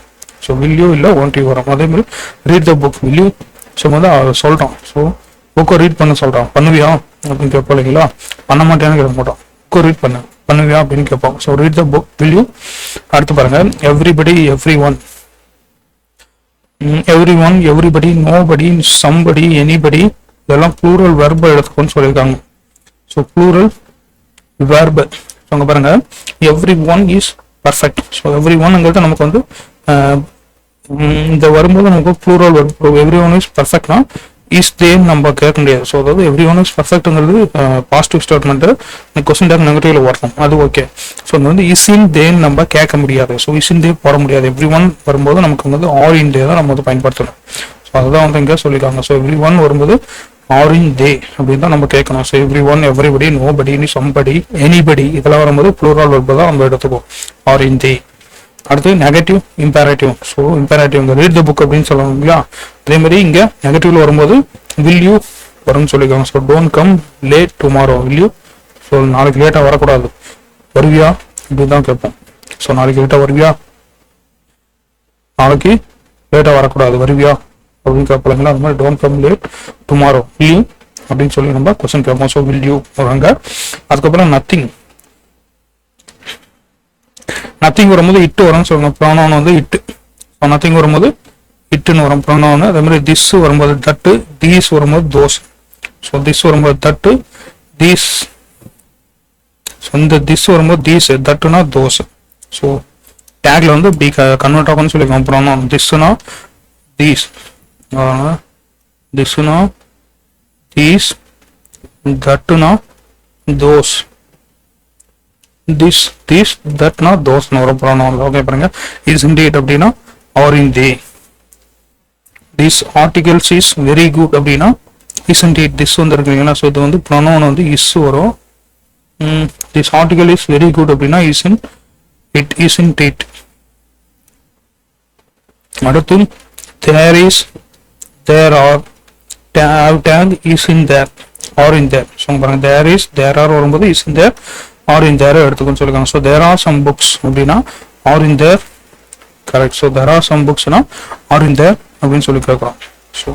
ஸோ வில் யூ இல்லை ஒன்ட் யூ வரும். அதே மாதிரி read the book will you. So வந்து சொல்கிறோம். ஸோ புக்கை ரீட் பண்ண சொல்கிறோம். பண்ணுவியா அப்படின்னு கேட்போம் இல்லைங்களா. பண்ண மாட்டேன்னு கேட்க மாட்டோம். புக்கை ரீட் பண்ணுவியா அப்படின்னு கேட்போம். So read the book will you. அடுத்து பாருங்க everybody, every one, everybody, nobody, somebody, anybody இதெல்லாம் ப்ளூரல் வெர்பை எடுத்துக்கோன்னு சொல்லியிருக்காங்க. So plural verb. ஸோ அங்கே பாருங்க every one is perfect. So every ஒன்ங்கிறது நமக்கு வந்து இந்த வரும்போது நமக்கு plural verb. Every one is பர்ஃபெக்ட்னா இஸ் தேன்னு நம்ம கேட்க முடியாது. ஸோ அதாவது எவ்ரி ஒன் இஸ் பர்ஃபெக்ட்ங்கிறது பாசிட்டிவ் ஸ்டேட்மெண்ட்டு. கொஸ்டின் டேக் நெகட்டிவ்ல வரணும். அது ஓகே. ஸோ இது வந்து இஸ் இன் தேன்னு நம்ம கேட்க முடியாது. ஸோ இஸ் இன் தே போட முடியாது. எவ்ரி ஒன் வரும்போது நமக்கு வந்து ஆர் இன் தே தான் நம்ம வந்து பயன்படுத்தணும். ஸோ அதுதான் வந்து இங்கே சொல்லியிருக்காங்க. ஸோ எவ்ரி ஒன் வரும்போது ஆர் இன் தே அப்படின்னு தான் நம்ம கேட்கணும். So every one, everybody, nobody, somebody, anybody இதெல்லாம் வரும்போது ப்ளூரல் வெர்பு தான் நம்ம எடுத்துக்கோம். ஆர் இன் தே. அடுத்து நெகட்டிவ் இம்பேரேட்டிவ். ஸோ இம்பேரேட்டிவ் இந்த ரீட் த புக் அப்படின்னு சொல்லுவாங்க இல்லையா. அதே மாதிரி இங்கே நெகட்டிவ்ல வரும்போது வில் யூ வரும்னு சொல்லியிருக்காங்க. So don't come late tomorrow will you. So நாளைக்கு லேட்டாக வரக்கூடாது. வருவியா இப்படின்னு தான் கேட்போம். ஸோ நாளைக்கு லேட்டாக வருவியா, நாளைக்கு லேட்டாக வரக்கூடாது வருவியா அப்படின்னு கேட்பீங்களா. அது மாதிரி don't come late tomorrow will you அப்படின்னு சொல்லி நம்ம கொஸ்டின் கேட்போம். ஸோ வில் யூ வராங்க. அதுக்கப்புறம் நத்திங். நத்திங் வரும்போது இட்டு வரும்னு சொல்லுங்க. ப்ரோனவுன் வந்து இட்டு. ஸோ நத்திங் வரும்போது இட்டுன்னு வரும் ப்ரோனவுன். அதே மாதிரி திஸ் வரும்போது தட்டு, தீஸ் வரும்போது தோஸ். ஸோ திஸ் வரும்போது தட்டு, தீஸ். ஸோ இந்த திஸ் வரும்போது தீஸ், தட்டுனா தோஸ். ஸோ டேக்ல வந்து இப்படி கன்வெர்ட் ஆகும்னு சொல்லியிருக்கோம். ப்ரோனவுன் திஸ்னா தீஸ், திஸ்னா தீஸ், தட்டுனா தோஸ், திஸ் தீஸ், தட்னா தோஸ்னு வரும் ப்ரோனவுன். ஓகே பாருங்க. இஸ் இன்டீட் அப்படின்னா aren't they. This articles is very good அப்படின்னா இஸ் இன்டீட் திஸ் வந்து இருக்குங்களா. ஸோ இது வந்து ப்ரோனவுன் வந்து இஸ் வரும். This article is very good அப்படின்னா isn't it, isn't it. அடுத்து there is, there are, tag is in there or in there. So பாருங்க there is, there are வரும்போது is in there or in there எடுத்துக்கணும்னு சொல்லியிருக்காங்க. So there are some books அப்படின்னா or in there, correct. So there are some books னா or in there அப்படின்னு சொல்லி கேட்குறோம். So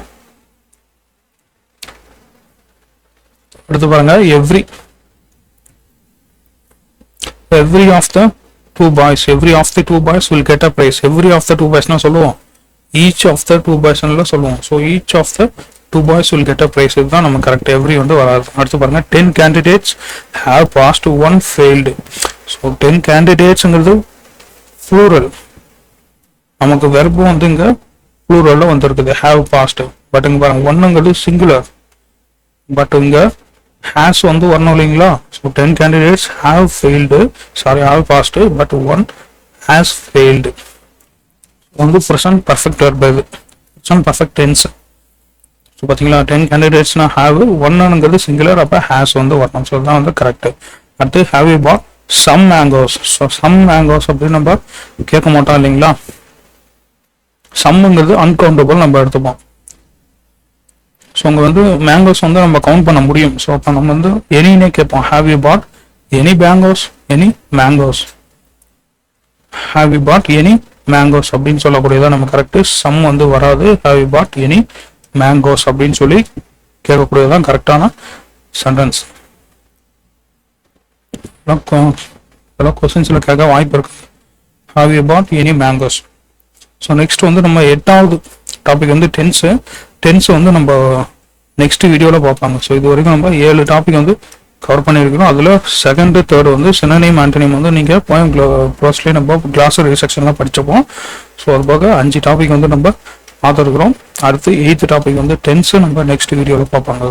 அடுத்து பாருங்க every of the two boys, every of the two boys will get a prize. every of the two boys னா சொல்லுவோம் each of the two boys னு சொல்லுவோம். So each of the two boys will get a prize. இதுதான் நம்ம correct. every வந்து வராது. அடுத்து பாருங்க 10 candidates have passed, 1 failed. So 10 candidatesங்கிறது plural. நமக்கு verb வந்து இங்க pluralல வந்திருக்குது have passed. பட் இங்க பாருங்க ஒன்னுங்கிறது singular. பட் இங்க has வந்து வரணும் இல்லைங்களா. So 10 candidates have failed, have passed, but 1 has failed. வந்து present perfect verb இது. present perfect tense. ஸோ பார்த்தீங்களா 10 candidatesனா have, ஒன்னுங்கிறது singular, அப்போ has வந்து வரணும். ஸோ இதுதான் வந்து கரெக்ட். அடுத்து have you bought some mangoes. So some mangoes அப்படின்னு நம்ம கேட்க மாட்டோம் இல்லைங்களா. சம்ங்கிறது அன்கவுண்டபிள் நம்ம எடுத்துப்போம். ஸோ அங்கே வந்து மேங்கோஸ் வந்து நம்ம கவுண்ட் பண்ண முடியும். ஸோ அப்போ நம்ம வந்து எனினே கேட்போம். Have you got any mangoes, any mangoes, have you got any mangoes அப்படின்னு சொல்லக்கூடியதான் நம்ம கரெக்டு. சம் வந்து வராது. Have you got any mangoes அப்படின்னு சொல்லி கேட்கக்கூடியதான் கரெக்டான சென்டென்ஸ். இதெல்லாம் கொஸ்டின்ஸில் கேட்க வாய்ப்பு இருக்கு. Have you got any mangoes. So next வந்து நம்ம 8வது டாபிக் வந்து டென்ஸ் வந்து நம்ம நெக்ஸ்ட் வீடியோவில் பார்ப்பாங்க. ஸோ இது வரைக்கும் நம்ம 7 டாபிக் வந்து கவர் பண்ணியிருக்கிறோம். அதில் செகண்ட் தேர்ட் வந்து சினோனிம் ஆன்டோனிம் வந்து நீங்கள் போயம் க்ளோஸ்லேயே நம்ம கிளாஸரி செக்ஷன்லாம் படிச்சப்போம். ஸோ அது போக 5 டாபிக் வந்து நம்ம பார்த்துருக்குறோம். அடுத்து 8th டாபிக் வந்து டென்ஸு நம்ம நெக்ஸ்ட் வீடியோவில் பார்ப்பாங்க.